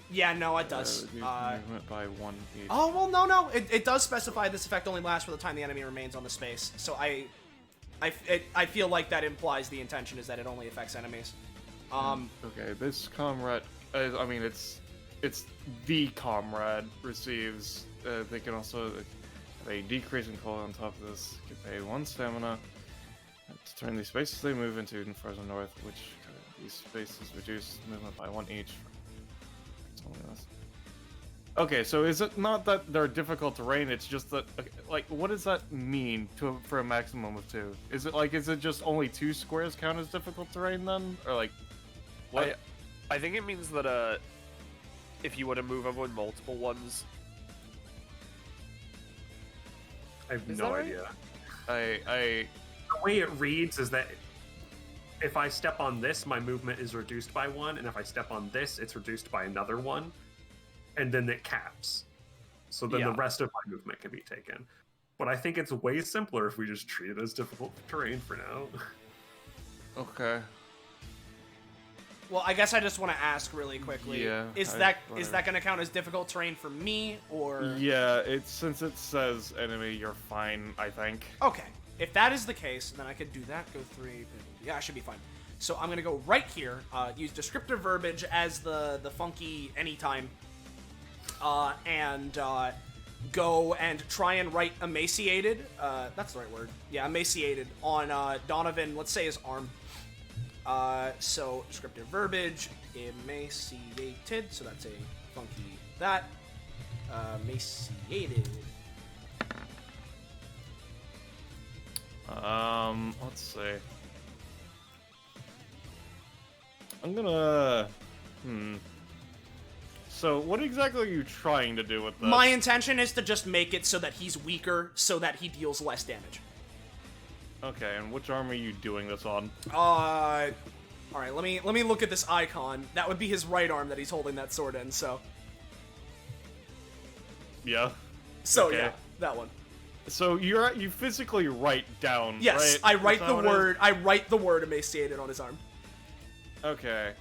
Yeah, no, it does. Movement by 1 each. Oh well, no. It does specify this effect only lasts for the time the enemy remains on the space. So I feel like that implies the intention is that it only affects enemies. Okay, this comrade. I mean, it's the comrade receives. They can also have a decrease in cold on top of this. Can pay 1 stamina to turn these spaces they move into in frozen north, which these spaces reduce movement by 1 each. It's only less. Okay, so is it not that they're difficult terrain? It's just that, okay, like, what does that mean for a maximum of 2? Is it just only 2 squares count as difficult terrain then, or like, what? I think it means that if you were to move over in multiple ones. I have Is no that right? idea. The way it reads is that if I step on this, my movement is reduced by 1, and if I step on this, it's reduced by another 1, and then it caps. So then Yeah. the rest of my movement can be taken. But I think it's way simpler if we just treat it as difficult terrain for now. Okay. Well, I guess I just want to ask really quickly. Yeah, Is that going to count as difficult terrain for me, or? Yeah, since it says enemy, you're fine, I think. Okay. If that is the case, then I could do that. Go 3. Yeah, I should be fine. So I'm gonna go right here. Use descriptive verbiage as the funky anytime. And go and try and write emaciated. That's the right word. Yeah, emaciated on Donovan. Let's say his arm. So descriptive verbiage, emaciated. So that's a funky that. Emaciated. Let's see. I'm gonna. So, what exactly are you trying to do with this? My intention is to just make it so that he's weaker, so that he deals less damage. Okay, and which arm are you doing this on? All right. Let me look at this icon. That would be his right arm that he's holding that sword in. So. Yeah. So Okay. yeah, that one. So you physically write down. Yes, right? I write Is the that what it is? word. I write the word emaciated on his arm. Okay.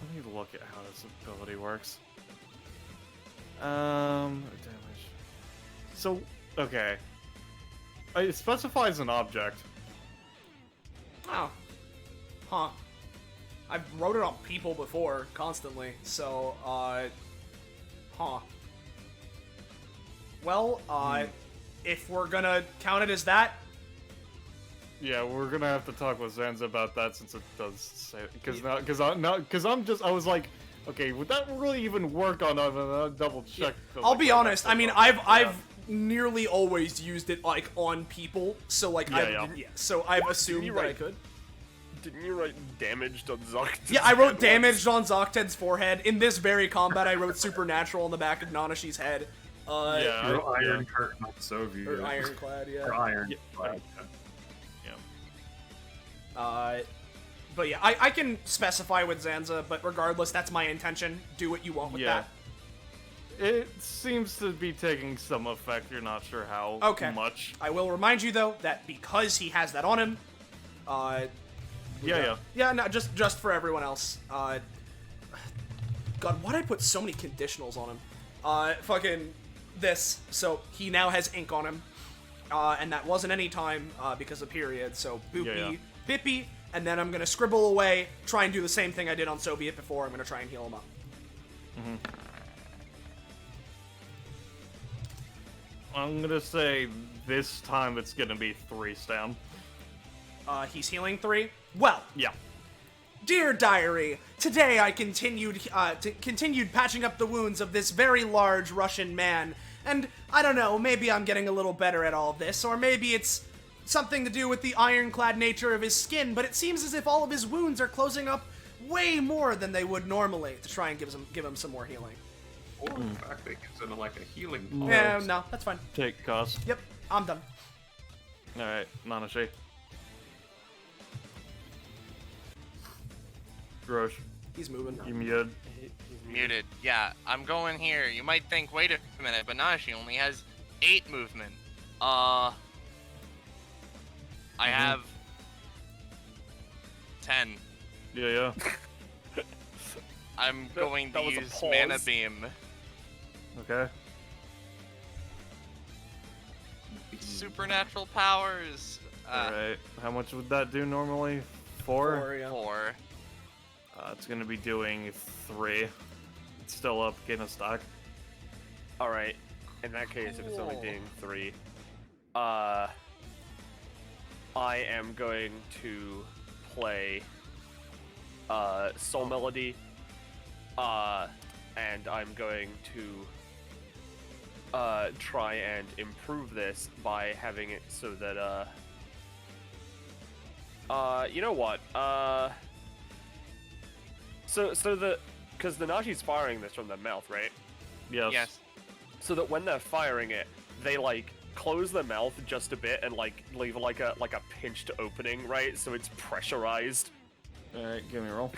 Let me look at how this ability works. Damage. So, Okay. It specifies an object. Oh. Huh. I've wrote it on people before, constantly, so, huh. Well, if we're gonna count it as that... Yeah, we're gonna have to talk with Zanza about that since it does say... Because I was like, okay, would that really even work on a double check? Yeah. I'll be honest, I mean, I've nearly always used it, like, on people, so, like, so I've assumed that I could. Didn't you write damaged on Zokted's Yeah, I wrote damaged on Zokted's forehead. In this very combat, I wrote supernatural on the back of Nanashi's head. Iron Curtain on Soviet. Or Ironclad, yeah. Or Ironclad. But yeah, I can specify with Zanza, but regardless, that's my intention. Do what you want with that. It seems to be taking some effect. You're not sure how much. I will remind you, though, that because he has that on him, yeah, no, just for everyone else. God, why'd I put so many conditionals on him? Fucking this. So he now has ink on him, and that wasn't any time because of period. So boopy, bippy, and then I'm gonna scribble away, try and do the same thing I did on Soviet before. I'm gonna try and heal him up. I'm gonna say this time it's gonna be 3 stam. He's healing 3. Well, yeah. Dear Diary, today I continued patching up the wounds of this very large Russian man, and I don't know, maybe I'm getting a little better at all of this, or maybe it's something to do with the ironclad nature of his skin, but it seems as if all of his wounds are closing up way more than they would normally to try and give him some more healing. Or in fact, it gives him like a healing. Yeah, no, that's fine. Take cost. Yep, I'm done. Alright, Nanashi. Grosh. He's moving. You muted. Muted. Yeah, I'm going here. You might think, wait a minute, but Nashi only has 8 movement. I have 10. Yeah. I'm going to was a use pause. Mana Beam. Okay. Supernatural powers. Alright. How much would that do normally? 4? 4, yeah. 4. It's gonna be doing 3. It's still up, getting a stock. Alright. In that case, if it's only doing 3, I am going to play Soul Melody, and I'm going to try and improve this by having it so that you know what? Because the Nashi's firing this from the mouth, right? Yes. So that when they're firing it, they like close the mouth just a bit and like leave like a pinched opening, right? So it's pressurized. Alright, give me a roll.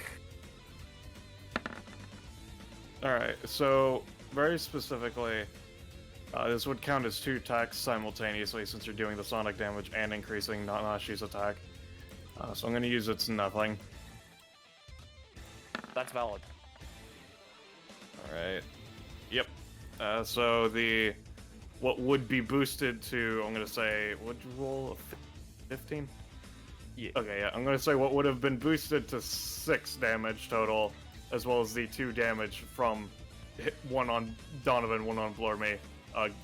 Alright, so very specifically, this would count as 2 attacks simultaneously since you're doing the sonic damage and increasing Nanashi's attack. So I'm going to use its nothing. That's valid. Alright. Yep. So what would be boosted to, I'm going to say, would you roll a 15? Yeah. Okay, yeah. I'm going to say what would have been boosted to 6 damage total, as well as the 2 damage from one on Donovan, one on Blormy,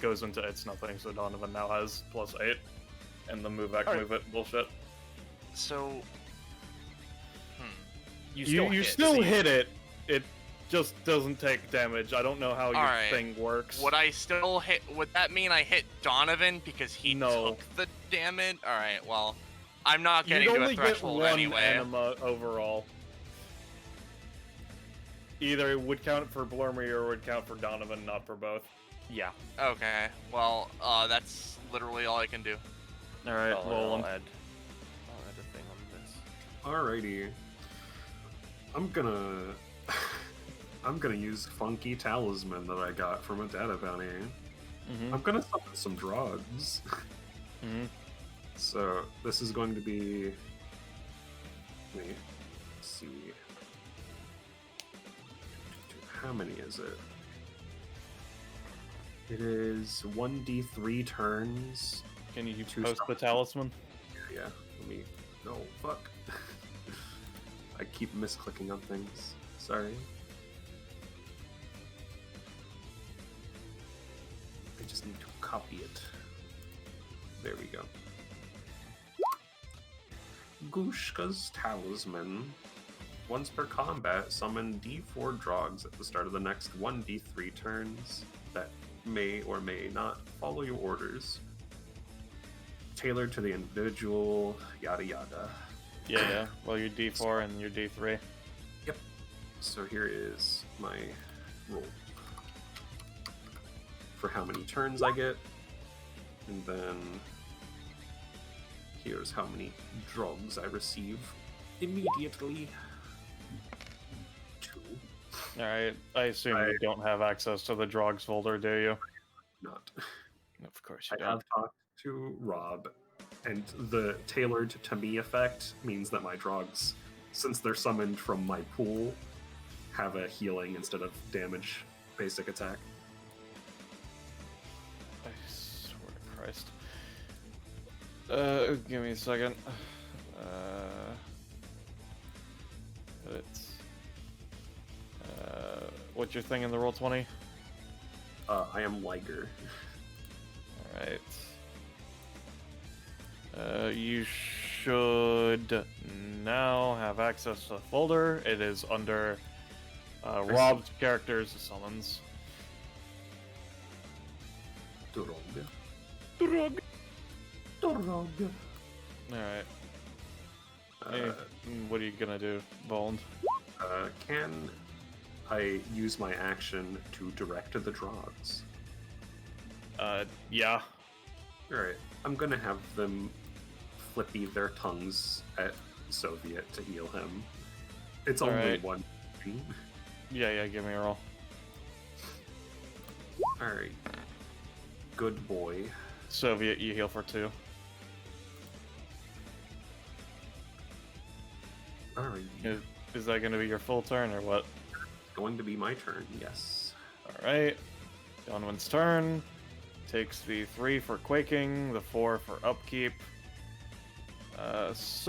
goes into its nothing, so Donovan now has +8, and the move back, move it bullshit. So, You still hit it. It just doesn't take damage. I don't know how your thing works. would I still hit? Would that mean I hit Donovan because he No. took the damage? All right. Well, I'm not getting You'd to only a get threshold 1 anyway. anima overall. Either it would count for Blormy or it would count for Donovan, not for both. Yeah. Okay. Well, that's literally all I can do. Alright, roll 'em. I'll add a thing on this. Alrighty. I'm gonna use Funky Talisman that I got from a data bounty. Mm-hmm. I'm gonna summon some drugs. Mm-hmm. So this is going to be. Let's see. How many is it? It is 1d3 turns. Can you Two post the stars. talisman? Yeah, let me... No, fuck. I keep misclicking on things. Sorry. I just need to copy it. There we go. Gushka's Talisman. Once per combat, summon D4 drogs at the start of the next 1d3 turns that may or may not follow your orders. Tailored to the individual, yada yada. Yeah. Well, your D4 and your D3. Yep. So here is my roll for how many turns I get, and then here's how many drugs I receive immediately. 2. Alright, I assume I- you don't have access to the drogs folder, do you? Not. Of course you I don't. have talked to Rob, and the tailored to me effect means that my drugs, since they're summoned from my pool, have a healing instead of damage basic attack. I swear to Christ. Give me a second. It's... what's your thing in the Roll20? I am Liger. Alright. You should now have access to the folder. It is under Rob's characters summons. Drog. Drug. Drog. Alright. Hey, what are you gonna do, Bond? Can I use my action to direct the drogs? Yeah. Alright, I'm gonna have them flippy their tongues at Soviet to heal him. It's only Alright. 1. Yeah, give me a roll. Alright. Good boy. Soviet, you heal for 2. Alright. Is that gonna be your full turn, or what? Going to be my turn, yes. Alright. Donovan's turn. Takes the 3 for quaking, the 4 for upkeep. That's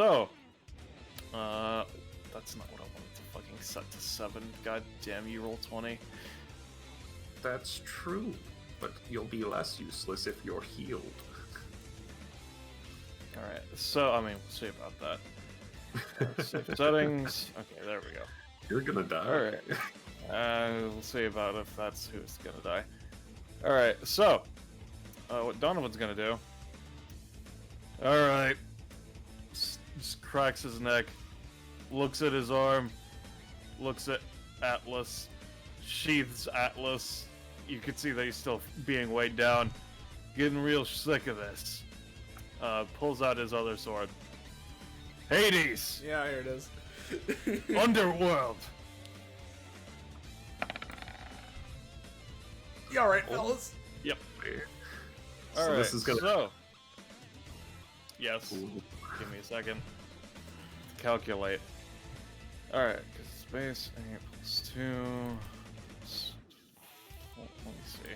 not what I wanted to fucking set to 7. God damn you, roll 20. That's true, but you'll be less useless if you're healed. Alright, so, I mean, we'll see about that. Save settings. Okay, there we go. You're gonna die. Alright. We'll see about if that's who's gonna die. Alright, so, what Donovan's gonna do. Alright. Just cracks his neck, looks at his arm, looks at Atlas, sheaths Atlas. You can see that he's still being weighed down. Getting real sick of this. Pulls out his other sword. Hades! Yeah, here it is. Underworld! You alright, fellas? Yep. So Alright, this is gonna. so... Yes. Ooh. Give me a second. Calculate. Alright, because space 8 plus 2. Let me see.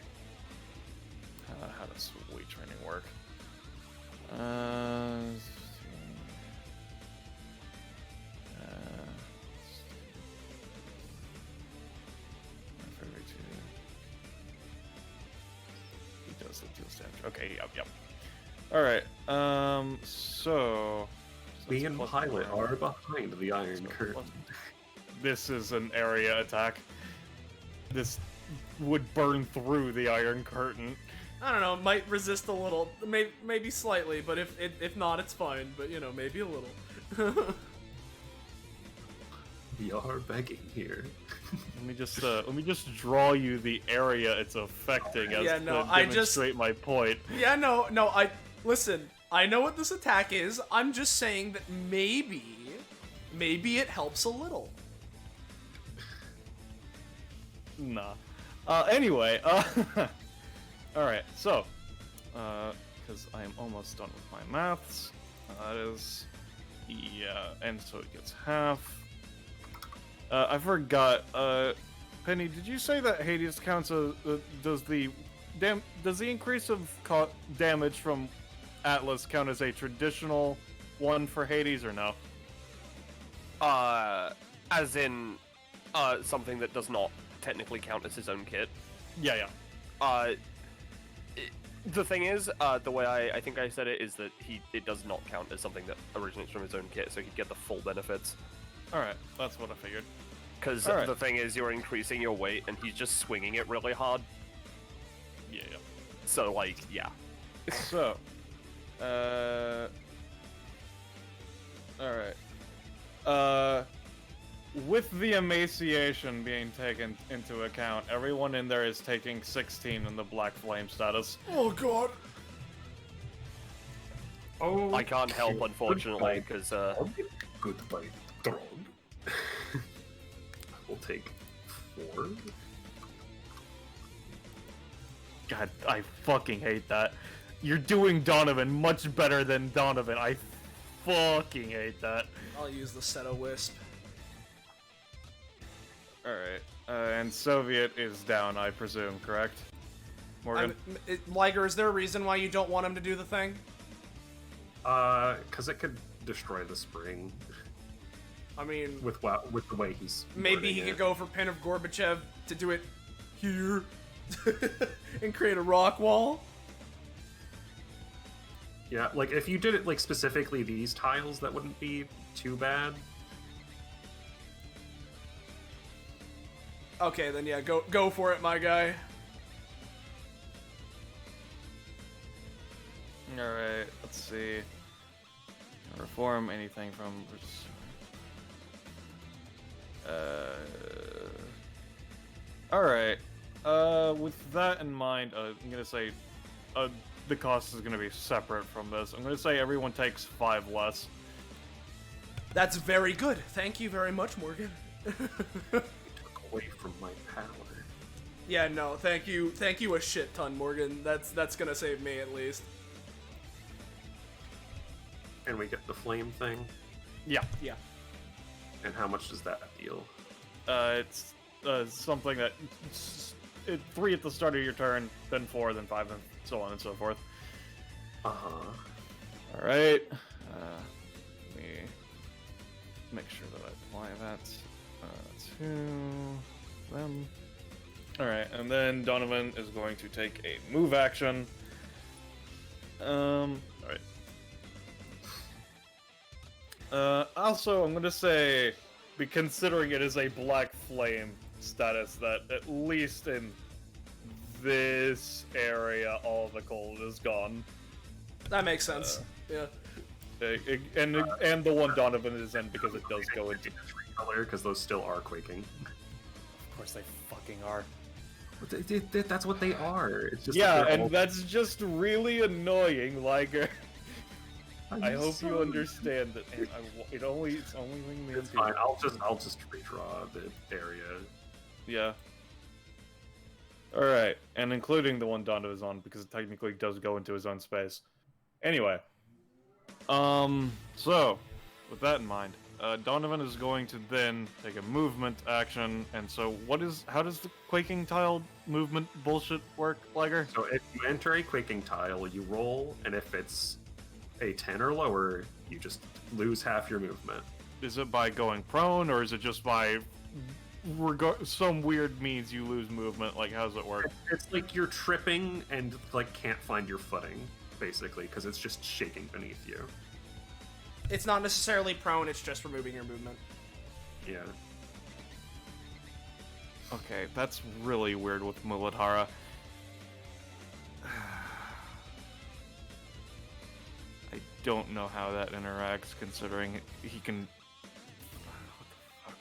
How does weight training work? He does the deal damage. Okay, yep. Alright, so... Me that's and plus Pilot 4. are behind the Iron So Curtain. This is an area attack. This would burn through the Iron Curtain. I don't know, it might resist a little, maybe slightly, but if not, it's fine. But you know, maybe a little. We are begging here. Let me just draw you the area it's affecting as Yeah, no, to I just- demonstrate my point. Yeah, no, listen. I know what this attack is. I'm just saying that maybe it helps a little. Nah. Anyway, alright, so, because I am almost done with my maths, that is, yeah, and so it gets half. I forgot, Penny, did you say that Hades counts as, does the does the increase of damage from Atlas count as a traditional one for Hades or no? As in, something that does not technically count as his own kit. Yeah. The thing is, the way I think I said it is that it does not count as something that originates from his own kit, so he'd get the full benefits. Alright, that's what I figured. Because the thing is, you're increasing your weight, and he's just swinging it really hard. Yeah. So, like, yeah. So, alright. With the emaciation being taken into account, everyone in there is taking 16 in the Black Flame status. Oh god. Oh, I can't help, unfortunately, because, Goodbye, dog. I will take 4. God, I fucking hate that. You're doing Donovan much better than Donovan. I fucking hate that. I'll use the Seto Wisp. Alright, and Soviet is down, I presume, correct? Morgan? Liger, is there a reason why you don't want him to do the thing? Because it could destroy the spring. I mean, with the way he's maybe he could go for Pin of Gorbachev to do it here and create a rock wall. Yeah, like if you did it like specifically these tiles, that wouldn't be too bad. Okay, then yeah, go for it, my guy. Alright, let's see. Reform anything from... Alright. With that in mind, I'm gonna say the cost is gonna be separate from this. I'm gonna say everyone takes 5 less. That's very good. Thank you very much, Morgan. Away from my power. Yeah, no, thank you a shit ton, Morgan. That's gonna save me at least. And we get the flame thing. Yeah. And how much does that deal? It's something that 3 at the start of your turn, then 4, then 5, and so on and so forth. All right. Let me make sure that I apply that to them. All right, and then Donovan is going to take a move action. All right. Also, I'm gonna say, considering it is a black flame status, that at least in this area, all the cold is gone. That makes sense. Yeah. And the one Donovan is in because it does go into color because those still are quaking. Of course they fucking are. That's what they are. It's just that's just really annoying. Like, I hope you understand that. And it's only when it's fine. I'll just redraw the area. Yeah. All right, and including the one Donovan is on because it technically does go into his own space. Anyway. So, with that in mind, Donovan is going to then take a movement action, and so how does the quaking tile movement bullshit work, Liger? So if you enter a quaking tile, you roll, and if it's a 10 or lower, you just lose half your movement. Is it by going prone, or is it just by some weird means you lose movement? Like, how does it work? It's like you're tripping and like can't find your footing, basically, because it's just shaking beneath you. It's not necessarily prone, it's just removing your movement. Yeah. Okay, that's really weird with Muladhara. I don't know how that interacts, considering he can... What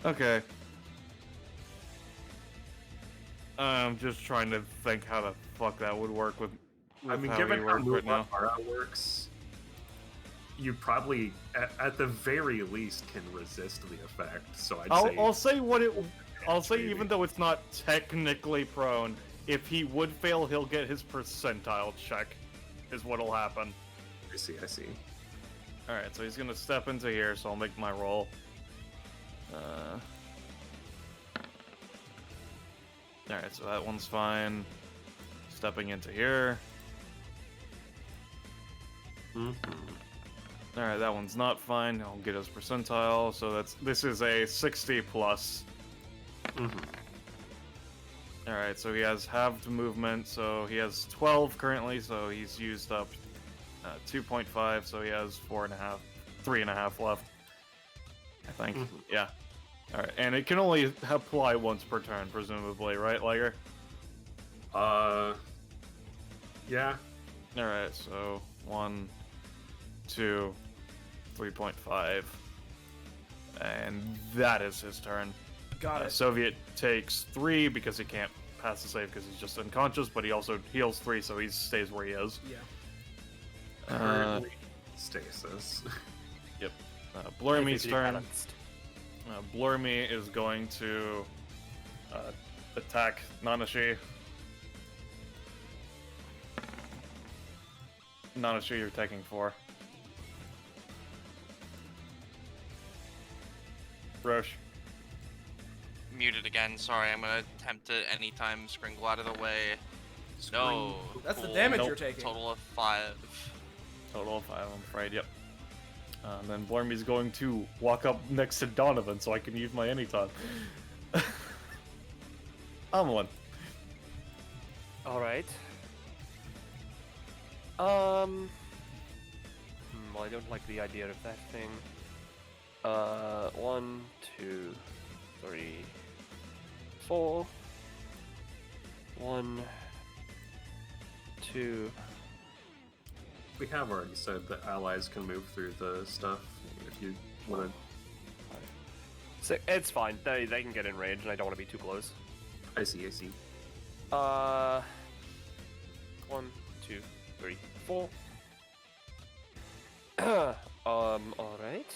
the fuck? Okay. I'm just trying to think how the fuck that would work with I mean, how given he how works right now. Muladhara works, you probably, at the very least, can resist the effect. So I'll say even though it's not technically prone, if he would fail, he'll get his percentile check, is what'll happen. I see. All right, so he's gonna step into here, so I'll make my roll. Alright, so that one's fine. Stepping into here. Alright, that one's not fine. I'll get his percentile. So this is a 60 plus. Alright, so he has halved movement, so he has 12 currently, so he's used up 2.5, so he has 3.5 left. I think. Yeah. Alright, and it can only apply once per turn, presumably, right, Liger? Yeah. Alright, so 1, 2, 3.5. And that is his turn. Got it. Soviet takes 3 because he can't pass the save because he's just unconscious, but he also heals 3, so he stays where he is. Yeah. Currently stasis. Yep. Blurmy's Basically turn. balanced. Blurmy is going to attack Nanashi. Nanashi, you're taking 4. Roche. Muted again. Sorry, I'm gonna attempt it anytime Skringle out of the way. No. That's the cool. damage Nope. you're taking. Total of 5. Total of 5, I'm afraid, yep. And then Blurmy's going to walk up next to Donovan so I can use my anytime. Amelin. Alright. Well, I don't like the idea of that thing. 1, 2, 3, 4. 1, 2. We have already said that allies can move through the stuff if you want So it's fine. They can get in range, and I don't want to be too close. to. I see. 1, 2, 3, 4. Alright.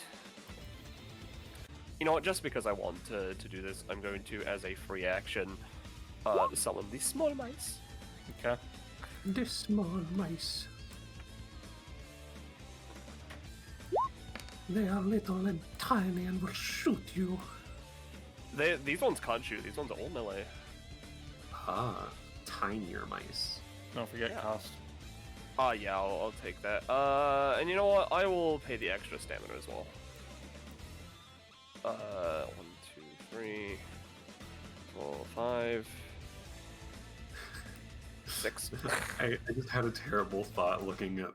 You know what, just because I want to do this, I'm going to, as a free action, summon the small mice. Okay. The small mice. They are little and tiny and will shoot you. These ones can't shoot, these ones are all melee. Ah, tinier mice. Don't forget Yeah. cost. Yeah, I'll take that. And you know what, I will pay the extra stamina as well. 1, 2, 3, 4, 5, 6. I just had a terrible thought looking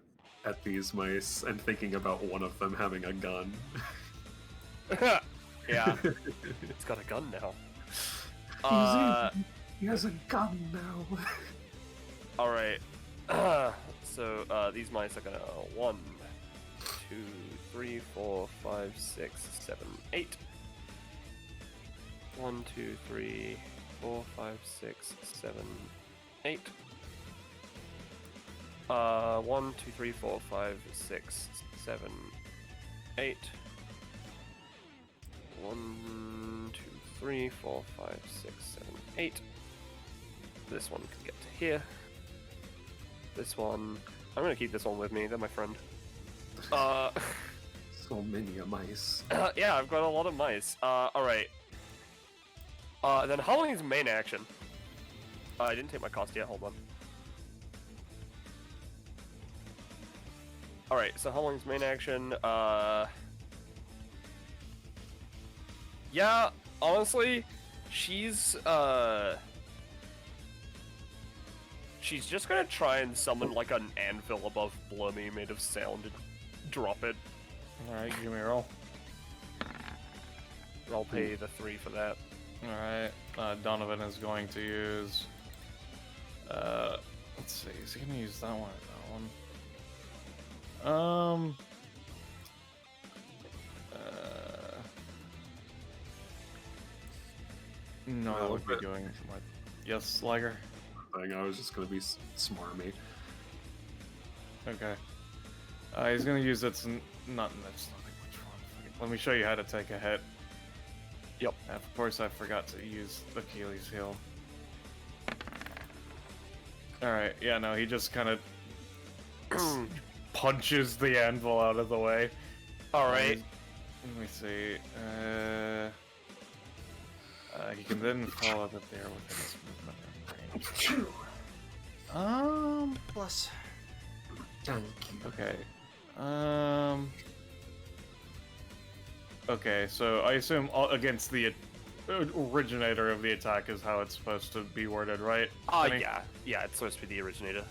at these mice and thinking about one of them having a gun. Yeah, it's got a gun now. He has a gun now. Alright. So, these mice are gonna 1, 2, 3, 4, 5, 6, 7, 8. 1, 2, 3, 4, 5, 6, 7, 8. 1, 2, 3, 4, 5, 6, 7, 8. 1, 2, 3, 4, 5, 6, 7, 8. This one can get to here. This one, I'm gonna keep this one with me. They're my friend. So many a mice. Yeah, I've got a lot of mice. Alright. Then Halloween's main action. I didn't take my cost yet, hold on. Alright, so Halloween's main action, yeah, honestly, she's just gonna try and summon like an anvil above Blummy made of sound and drop it. Alright, give me a roll. I'll pay the 3 for that. Alright, Donovan is going to use... let's see, is he going to use that one or that one? No, I would be doing what? Yes, Liger? I was just gonna be smarmy. Okay. He's going to use its... Not which one? Let me show you how to take a hit. Yep. Of course, I forgot to use Achilles' heel. Alright, yeah, no, he just kind of punches the anvil out of the way. Alright. Let me see. You can then follow that there within its movement range. Plus. Okay. Okay, so I assume against the originator of the attack is how it's supposed to be worded, right? Penny? Yeah, it's supposed to be the originator.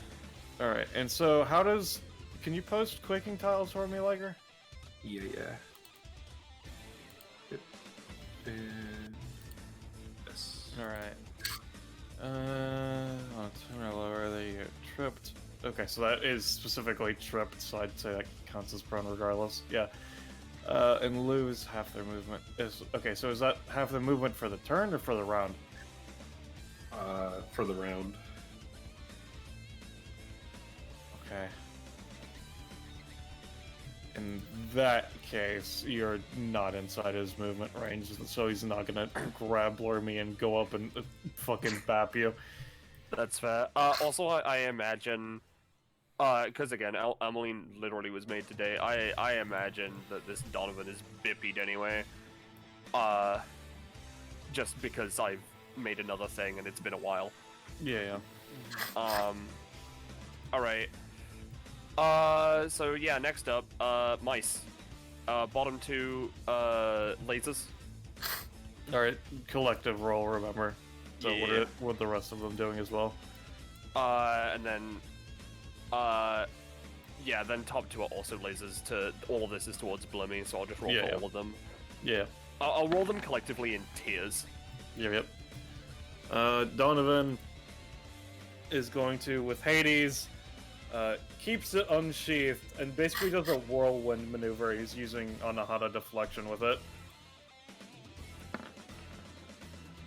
Alright, and so how does... Can you post quaking tiles for me, Liger? Yeah. And... Yes. Alright. Lower, they get tripped. Okay, so that is specifically tripped, so I'd say that counts as prone regardless. Yeah. And lose half their movement. Okay, so is that half the movement for the turn or for the round? For the round. Okay. In that case, you're not inside his movement range, so he's not gonna grab Lormy and go up and fucking bap you. That's fair. Also, I imagine, because again, Emmeline literally was made today. I imagine that this Donovan is bippied anyway. Just because I've made another thing and it's been a while. Yeah. Alright. So yeah, next up, mice. Bottom two, lasers. Alright, collective roll, remember. So Yeah. what are the rest of them doing as well? And then, yeah, then top two are also lasers. All of this is towards Blummy, so I'll just roll for all of them. Yeah. I'll roll them collectively in tiers. Yep. Donovan is going to, with Hades, keeps it unsheathed and basically does a whirlwind maneuver he's using Anahata deflection with it.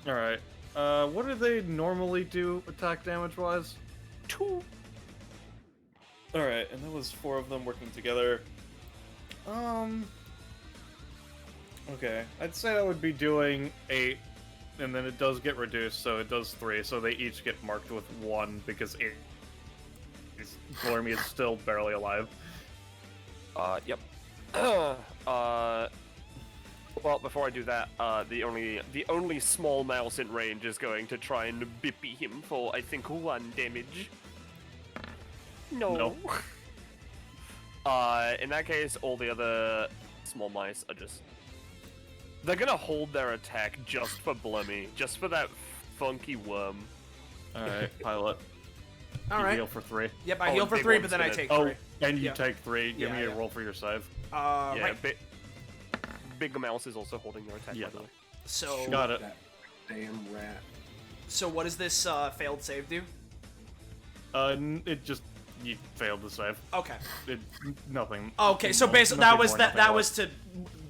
Alright. What do they normally do attack damage-wise? 2. Alright, and that was 4 of them working together. Okay. I'd say that would be doing 8, and then it does get reduced, so it does 3, so they each get marked with 1 because Glormy is still barely alive. Yep. Well, before I do that, the only small mouse in range is going to try and bippy him for, I think, 1 damage. No. In that case, all the other small mice are just... They're gonna hold their attack just for Blummy, just for that funky worm. Alright, Pilot. All You right. heal for 3. Yep, I heal for big 3, one's but then I gonna- take Oh, 3. and you Yeah. take 3. Give me a Yeah. roll for your save. Yeah, Right. Big mouse is also holding their attack, Yeah. by the way. So, Got it. That damn rat. so what does this failed save do? It just... You failed the save. Okay. Nothing. Okay, so basically nothing that was more, that nothing was to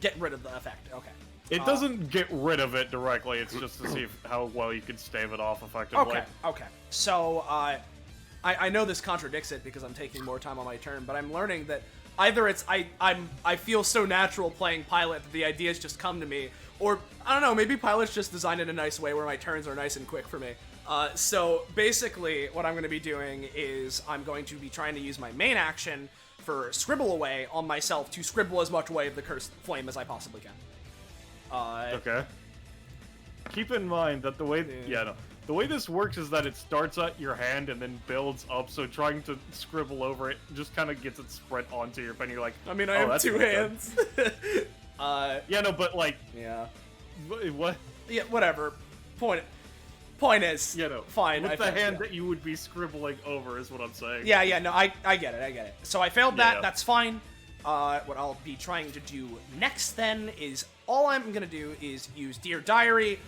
get rid of the effect. Okay. It doesn't get rid of it directly, it's just to see how well you can stave it off effectively. Okay. So, I know this contradicts it because I'm taking more time on my turn, but I'm learning that either it's I feel so natural playing Pilot that the ideas just come to me, or I don't know, maybe Pilot's just designed in a nice way where my turns are nice and quick for me. So basically, what I'm going to be doing is I'm going to be trying to use my main action for Scribble Away on myself to scribble as much away of the cursed flame as I possibly can. Okay. Keep in mind that the way the way this works is that it starts at your hand and then builds up, so trying to scribble over it just kind of gets it spread onto your pen. You're like, I mean, I oh, have that's 2 pretty good. hands. Yeah, no, but like, Yeah. what? Yeah, whatever. Point is, You know, fine. with I the failed, hand yeah. that you would be scribbling over is what I'm saying. Yeah, no, I get it. So I failed that, Yeah. that's fine. What I'll be trying to do next then is, all I'm gonna do is use Dear Diary.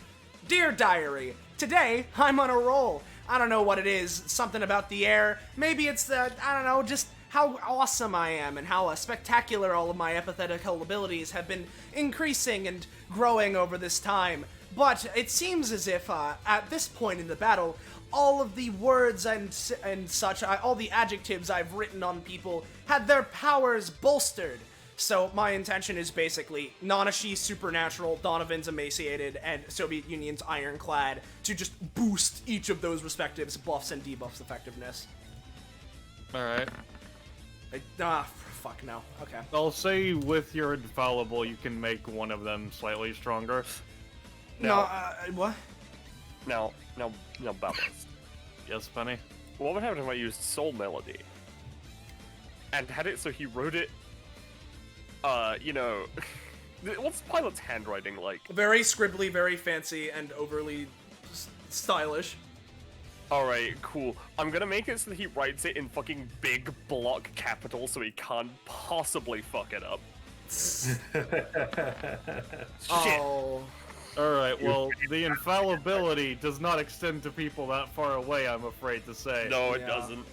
Dear Diary, today I'm on a roll. I don't know what it is, something about the air. Maybe it's I don't know, just how awesome I am and how spectacular all of my epithetical abilities have been increasing and growing over this time. But it seems as if, at this point in the battle, all of the words and such, all the adjectives I've written on people had their powers bolstered. So my intention is basically Nanashi's supernatural, Donovan's emaciated, and Soviet Union's ironclad to just boost each of those respective buffs and debuffs effectiveness. Alright. Fuck no. Okay. I'll say with your infallible, you can make one of them slightly stronger. What? Now, Babbles. Yes, Penny. What would happen if I used Soul Melody? And had it so he wrote it, you know... What's Pilot's handwriting like? Very scribbly, very fancy, and overly stylish. Alright, cool. I'm gonna make it so that he writes it in fucking big block capitals so he can't possibly fuck it up. Shit. Oh. Alright, well, the infallibility does not extend to people that far away, I'm afraid to say. No, it Yeah. doesn't.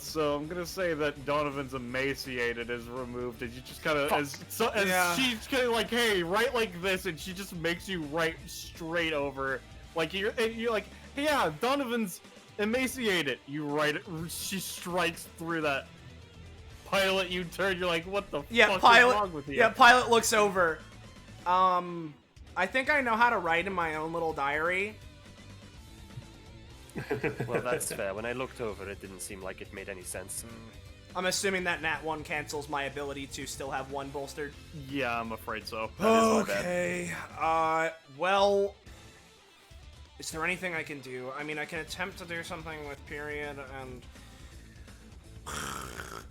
So I'm gonna say that Donovan's emaciated is removed, and you just kind of, as Yeah. she's kind of like, hey, write like this, and she just makes you write straight over, like you're like, hey, yeah, Donovan's emaciated. You write it. She strikes through that. Pilot, you turn. You're like, what the fuck Pilot. is wrong with you? Yeah, Pilot looks over. I think I know how to write in my own little diary. Well, that's fair. When I looked over, it didn't seem like it made any sense. I'm assuming that Nat 1 cancels my ability to still have 1 bolstered. Yeah, I'm afraid so. Okay. Well, is there anything I can do? I mean, I can attempt to do something with period and...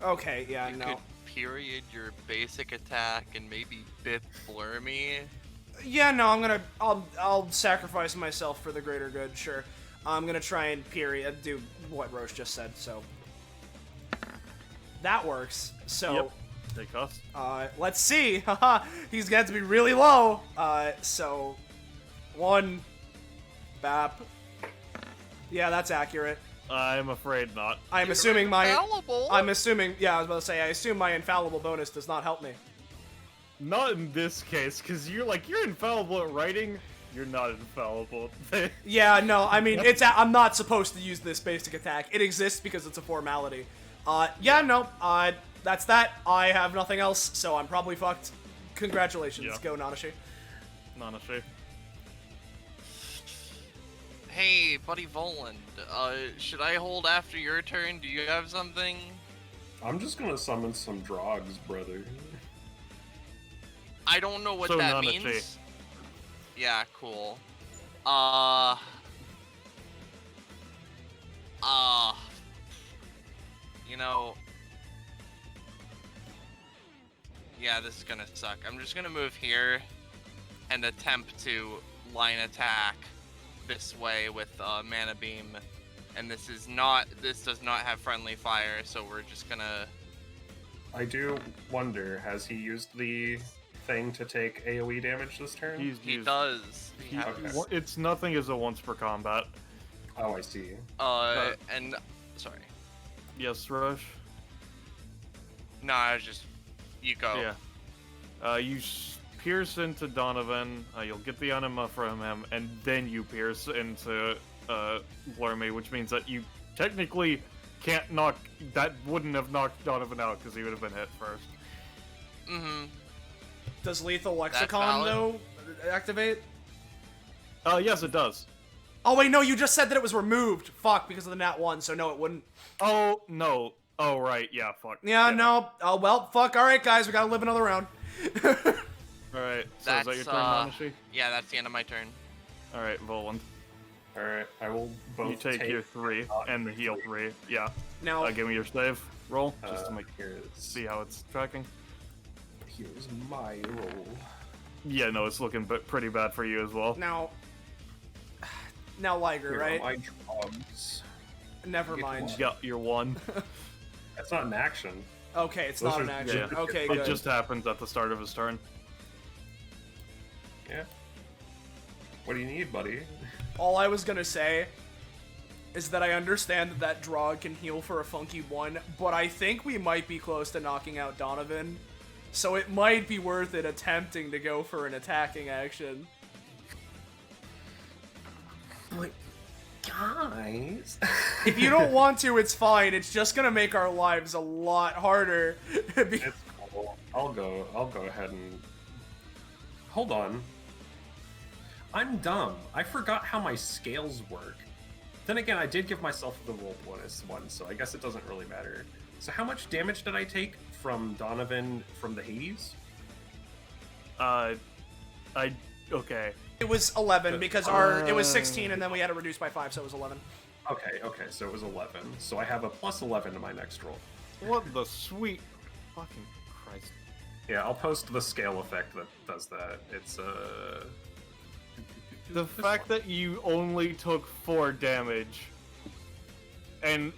Okay, yeah, You no. could period your basic attack and maybe bip Blurmy. Yeah, no, I'll sacrifice myself for the greater good, sure. I'm gonna try and period do what Roche just said, so... That works. So, Yep. Take cost. let's see. Haha, he's got to be really low. So, 1 bap. Yeah, that's accurate. I'm afraid not. I'm assuming my... Infallible. I'm assuming... Yeah, I was about to say, I assume my infallible bonus does not help me. Not in this case, because you're infallible at writing. You're not infallible. Yeah, no, I mean, I'm not supposed to use this basic attack. It exists because it's a formality. Yeah, no, that's that. I have nothing else, so I'm probably fucked. Congratulations. Yeah. Go, Nanashi. Nanashi. Hey, buddy Voland, should I hold after your turn? Do you have something? I'm just gonna summon some drogs, brother. I don't know what So that Nanashi. means. Yeah, cool. You know... Yeah, this is gonna suck. I'm just gonna move here and attempt to line attack this way with Mana Beam. And this does not have friendly fire, so we're just gonna... I do wonder, has he used the thing to take AoE damage this turn? He does. He has. Okay. It's nothing as a once per combat. Oh, I see. And... Sorry. Yes, Rush? No, I was just... You go. Yeah. You pierce into Donovan, you'll get the anima from him, and then you pierce into Blurmy, which means that you technically can't knock... That wouldn't have knocked Donovan out, because he would have been hit first. Mm-hmm. Does Lethal That's Lexicon, valid. though, activate? Yes, it does. Oh, wait, no, you just said that it was removed. Fuck, because of the Nat 1, so no, it wouldn't. Oh, no. Oh, right, yeah, fuck. Yeah, no. Oh, well, fuck. All right, guys, we gotta live another round. Alright, so is that your turn, Nanashi? Yeah, that's the end of my turn. Alright, Voland. Alright, I will both You take your 3 and heal 3. Yeah. Now, Give me your save roll, just to make here's, see how it's tracking. here's my roll. Yeah, no, it's looking pretty bad for you as well. now, Liger, Here right? are my drogs. Never Get mind. one. You got your 1. That's not an action. Okay, it's Those not are- an action. yeah. Okay, It good. just happens at the start of his turn. Yeah. What do you need, buddy? All I was gonna say is that I understand that that draw can heal for a funky 1, but I think we might be close to knocking out Donovan, so it might be worth it attempting to go for an attacking action. But, guys... If you don't want to, it's fine. It's just gonna make our lives a lot harder. It's cool. I'll go ahead and... Hold on. I'm dumb. I forgot how my scales work. Then again, I did give myself the roll bonus one, so I guess it doesn't really matter. So how much damage did I take from Donovan from the Hades? Okay. It was 11 because it was 16 and then we had to reduce by 5, so it was 11. Okay, so it was 11. So I have a plus 11 to my next roll. What the sweet fucking Christ. Yeah, I'll post the scale effect that does that. It's The fact that you only took 4 damage, and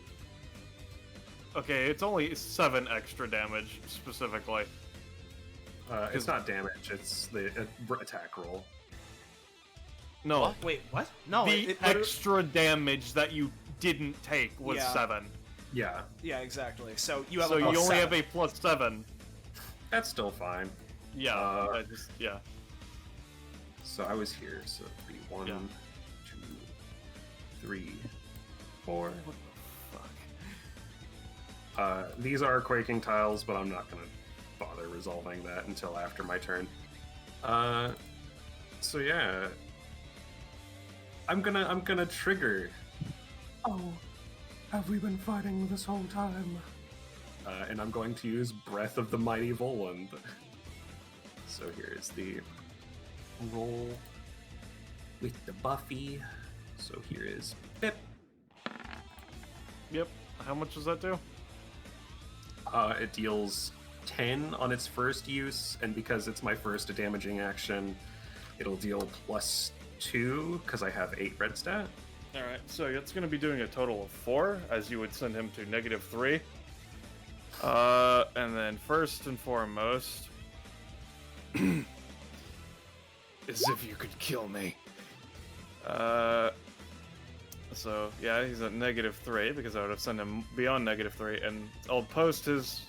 okay, it's only 7 extra damage specifically. it's not damage. It's the attack roll. No, What? Wait, what? No, the extra damage that you didn't take was Yeah. 7. Yeah, Yeah, exactly. So you have So a you plus only 7. have a plus 7. that's still fine. Yeah, Uh, yeah. So I was here. So it'd be 1, Yeah. 2, 3, 4. What the fuck? These are quaking tiles, but I'm not gonna bother resolving that until after my turn. So yeah, I'm gonna trigger. Oh, have we been fighting this whole time? And I'm going to use Breath of the Mighty Voland. So here's the roll with the Buffy. So here is Pip. Yep. How much does that do? It deals 10 on its first use, and because it's my first damaging action, it'll deal plus 2 because I have 8 red stat. Alright, so it's going to be doing a total of 4, as you would send him to -3. And then first and foremost, as if you could kill me. So yeah, he's at -3 because I would have sent him beyond -3, and I'll post his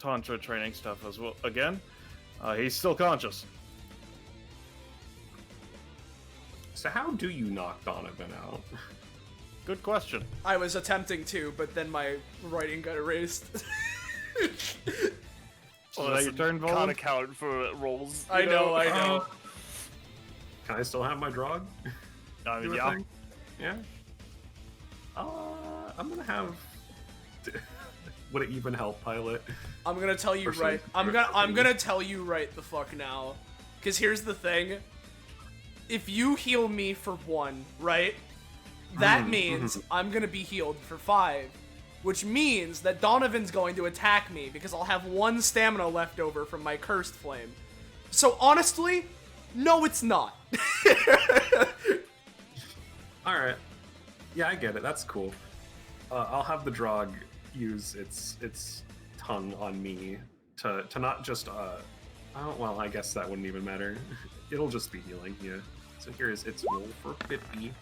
Tantra training stuff as well. Again, he's still conscious. So how do you knock Donovan out? Good question. I was attempting to, but then my writing got erased. Oh, now your turn, Can't Volan? account for rolls. I know. Can I still have my drog? Do a Yeah. thing? Yeah. I'm gonna have. Would it even help, Pilot? I'm gonna tell you Personally, right. I'm gonna tell you right the fuck now. Cause here's the thing. If you heal me for 1, right? That means I'm gonna be healed for 5. Which means that Donovan's going to attack me because I'll have 1 stamina left over from my cursed flame. So honestly, no it's not. Alright. Yeah, I get it. That's cool. I'll have the drog use its tongue on me to not just oh, well, I guess that wouldn't even matter. It'll just be healing, yeah. So here is its roll for 50.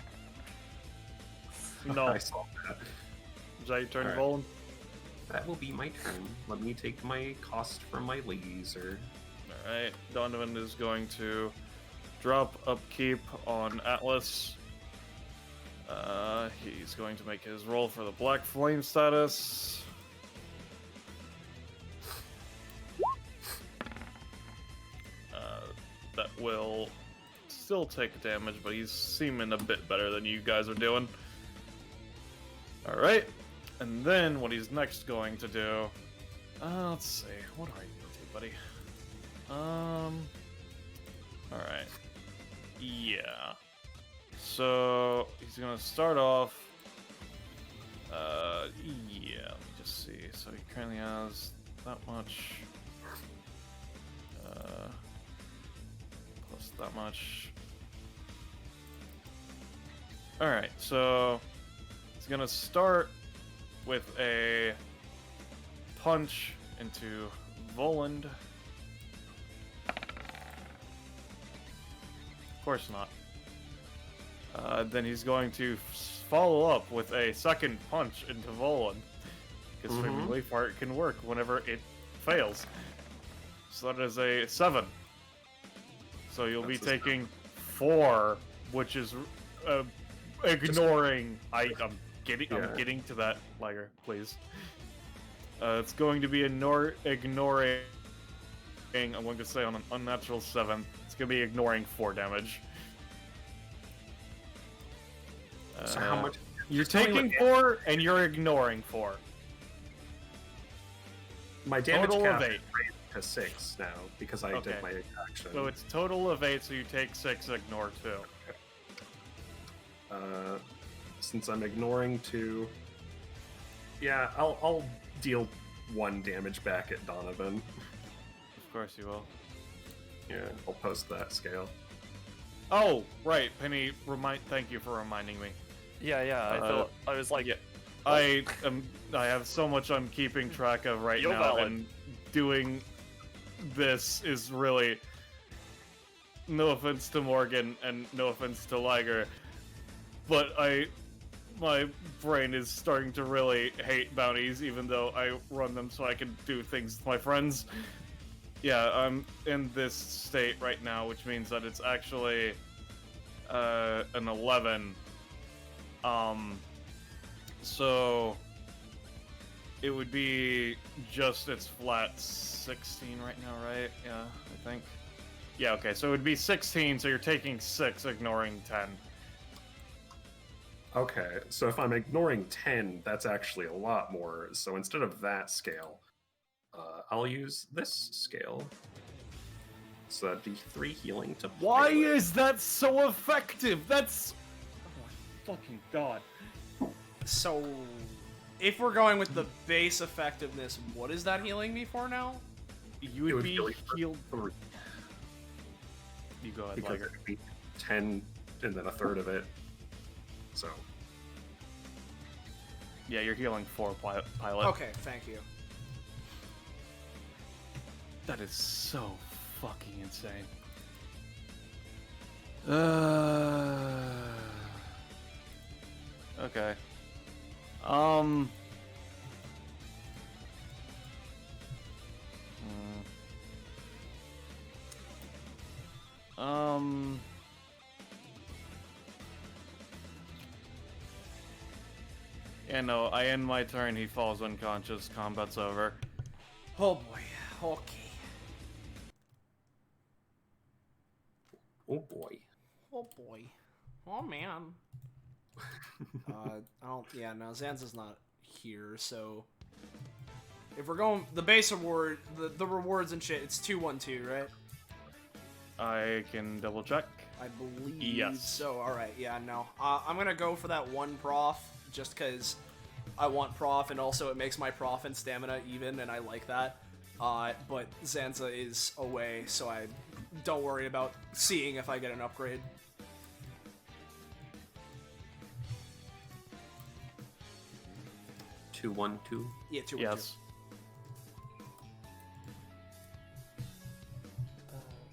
No. I saw that. Is that your turn, Alright. Volan? That will be my turn. Let me take my cost from my laser. Alright, Donovan is going to drop upkeep on Atlas. He's going to make his roll for the Black Flame status. That will still take damage, but he's seeming a bit better than you guys are doing. Alright, and then what he's next going to do... let's see, what are you going to do, buddy? Alright. Yeah. So, he's gonna start off... yeah, let me just see. So he currently has that much... plus that much... Alright, so... He's gonna start with a punch into Voland. Of course not. Then he's going to follow up with a second punch into Volan. Because Figure Leaf Art can work whenever it fails. So that is a 7. So you'll be That's a taking 4, which is ignoring. I'm getting to that, Liger, please. It's going to be ignoring. I'm going to say on an unnatural 7. It's going to be ignoring 4 damage. So how much? You're Just tell me taking what 4 and you're ignoring 4. My damage Total cap of is 8. raised to 6 now because I Okay. did my action. So it's total of 8, so you take 6, ignore 2. Since I'm ignoring 2, yeah, I'll deal 1 damage back at Donovan. Of course you will. Yeah, I'll post that scale. Oh, right, Penny. Thank you for reminding me. Yeah, I thought I was like, yeah. I have so much I'm keeping track of right You're now, valid. and doing this is really, no offense to Morgan and no offense to Liger, but my brain is starting to really hate bounties, even though I run them so I can do things with my friends. Yeah, I'm in this state right now, which means that it's actually an 11. So it would be just its flat 16 right now, right? Yeah, I think. Yeah, okay, so it would be 16, so you're taking 6, ignoring 10. Okay, so if I'm ignoring 10, that's actually a lot more. So instead of that scale, I'll use this scale. So that'd be 3 healing to Why pilot. is that so effective? That's... Oh my fucking god. So, if we're going with the base effectiveness, what is that healing me for now? You It would would be heal you for healed... 3, You go ahead, because Liger. it would be 10 and then a third of it. So, Yeah, you're healing 4, pilot. Okay, thank you. That is so fucking insane. Okay. Yeah, no, I end my turn, he falls unconscious, combat's over. Oh boy. Okay. oh boy. Oh boy. Oh man. I don't. Yeah, no, Zanza's not here, so if we're going the base reward, the rewards and shit, it's 2-1-2, right? I can double check. I believe Yes. so. All right. Yeah. No. I'm gonna go for that 1 prof just because I want prof, and also it makes my prof and stamina even, and I like that. But Zanza is away, so I don't worry about seeing if I get an upgrade. Two, 1, 2. Yeah, 2-1-2. Yes.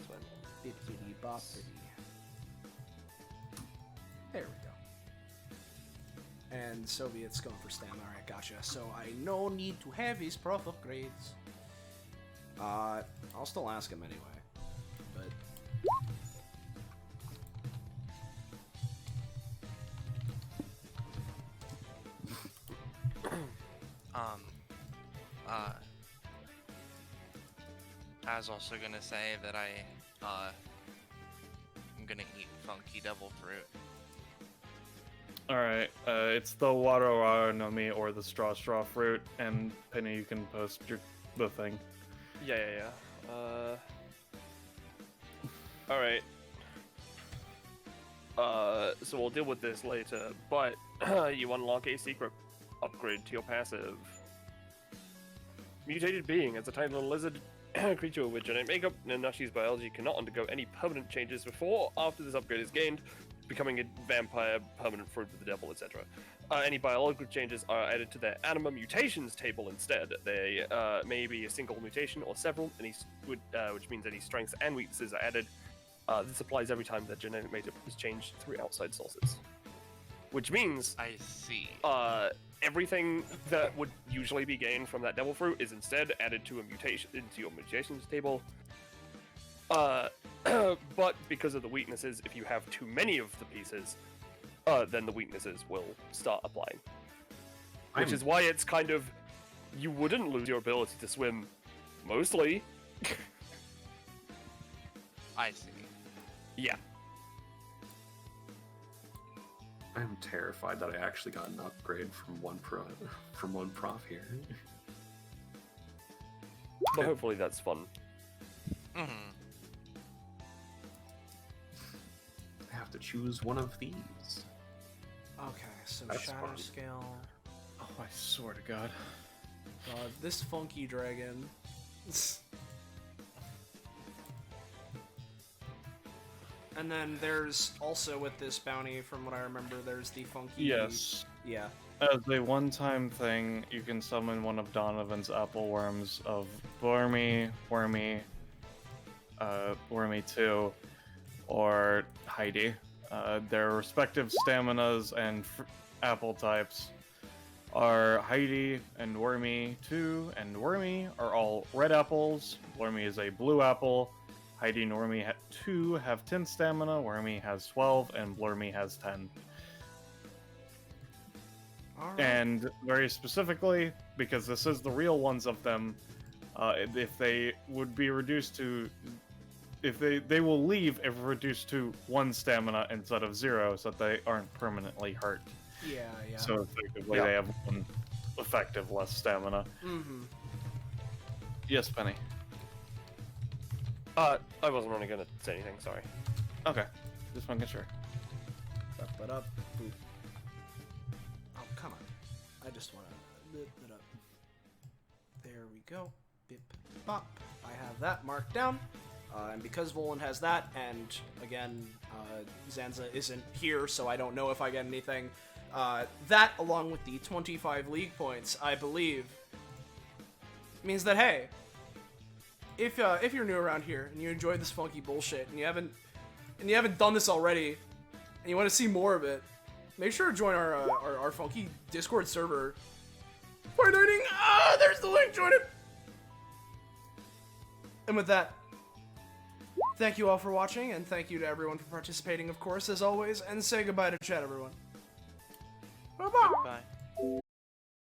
So I'm bippity boppity. There we go. And Soviet's going for stamina. Alright, gotcha. So I no need to have his prof upgrades. I'll still ask him anyway. But I was also gonna say that I'm gonna eat funky devil fruit. Alright, it's the water no me or the straw fruit, and Penny, you can post the thing. yeah. All right. So we'll deal with this later, but you unlock a secret upgrade to your passive. Mutated being, as a tiny little lizard creature with genetic makeup, Nanashi's biology cannot undergo any permanent changes before or after this upgrade is gained, becoming a vampire, permanent fruit of the devil, etc. Any biological changes are added to their anima mutations table instead. They may be a single mutation or several, which means any strengths and weaknesses are added. This applies every time that genetic makeup is changed through outside sources. Which means I see. everything that would usually be gained from that devil fruit is instead added to a mutation into your mutations table. But because of the weaknesses, if you have too many of the pieces, then the weaknesses will start applying. Which is why it's kind of, you wouldn't lose your ability to swim, mostly. I see. Yeah. I'm terrified that I actually got an upgrade from one prof here. But hopefully that's fun. Mhm. I have to choose one of these. Okay, so That's shatter fun. scale. Oh, I swear to God. This funky dragon. And then there's also with this bounty, from what I remember, there's the funky. Yes. Yeah. As a one-time thing, you can summon one of Donovan's applewyrms of Wormy, Wormy 2, or Heidi. Their respective staminas and apple types are Heidi and Wormy 2 and Wormy are all red apples. Wormy is a blue apple. Heidi and Wormy 2 have 10 stamina, Wormy has 12, and Wormy has 10. Alright. And very specifically, because this is the real ones of them, if they would be reduced to... If they will leave if reduced to 1 stamina instead of 0, so that they aren't permanently hurt. Yeah, yeah. So effectively Yeah. they have 1 effective less stamina. Mm-hmm. Yes, Penny. I wasn't really gonna say anything, sorry. Okay. Just making sure. Up. Boop. Oh, come on. I just want to lift it up. There we go. Bip, bop. I have that marked down. And because Volan has that, and again, Zanza isn't here, so I don't know if I get anything. That, along with the 25 league points, I believe, means that, hey, if you're new around here and you enjoyed this funky bullshit and you haven't done this already and you want to see more of it, make sure to join our funky Discord server. Fortniting! There's the link. Join it. And with that, thank you all for watching, and thank you to everyone for participating, of course, as always, and say goodbye to chat, everyone. Bye-bye. Bye.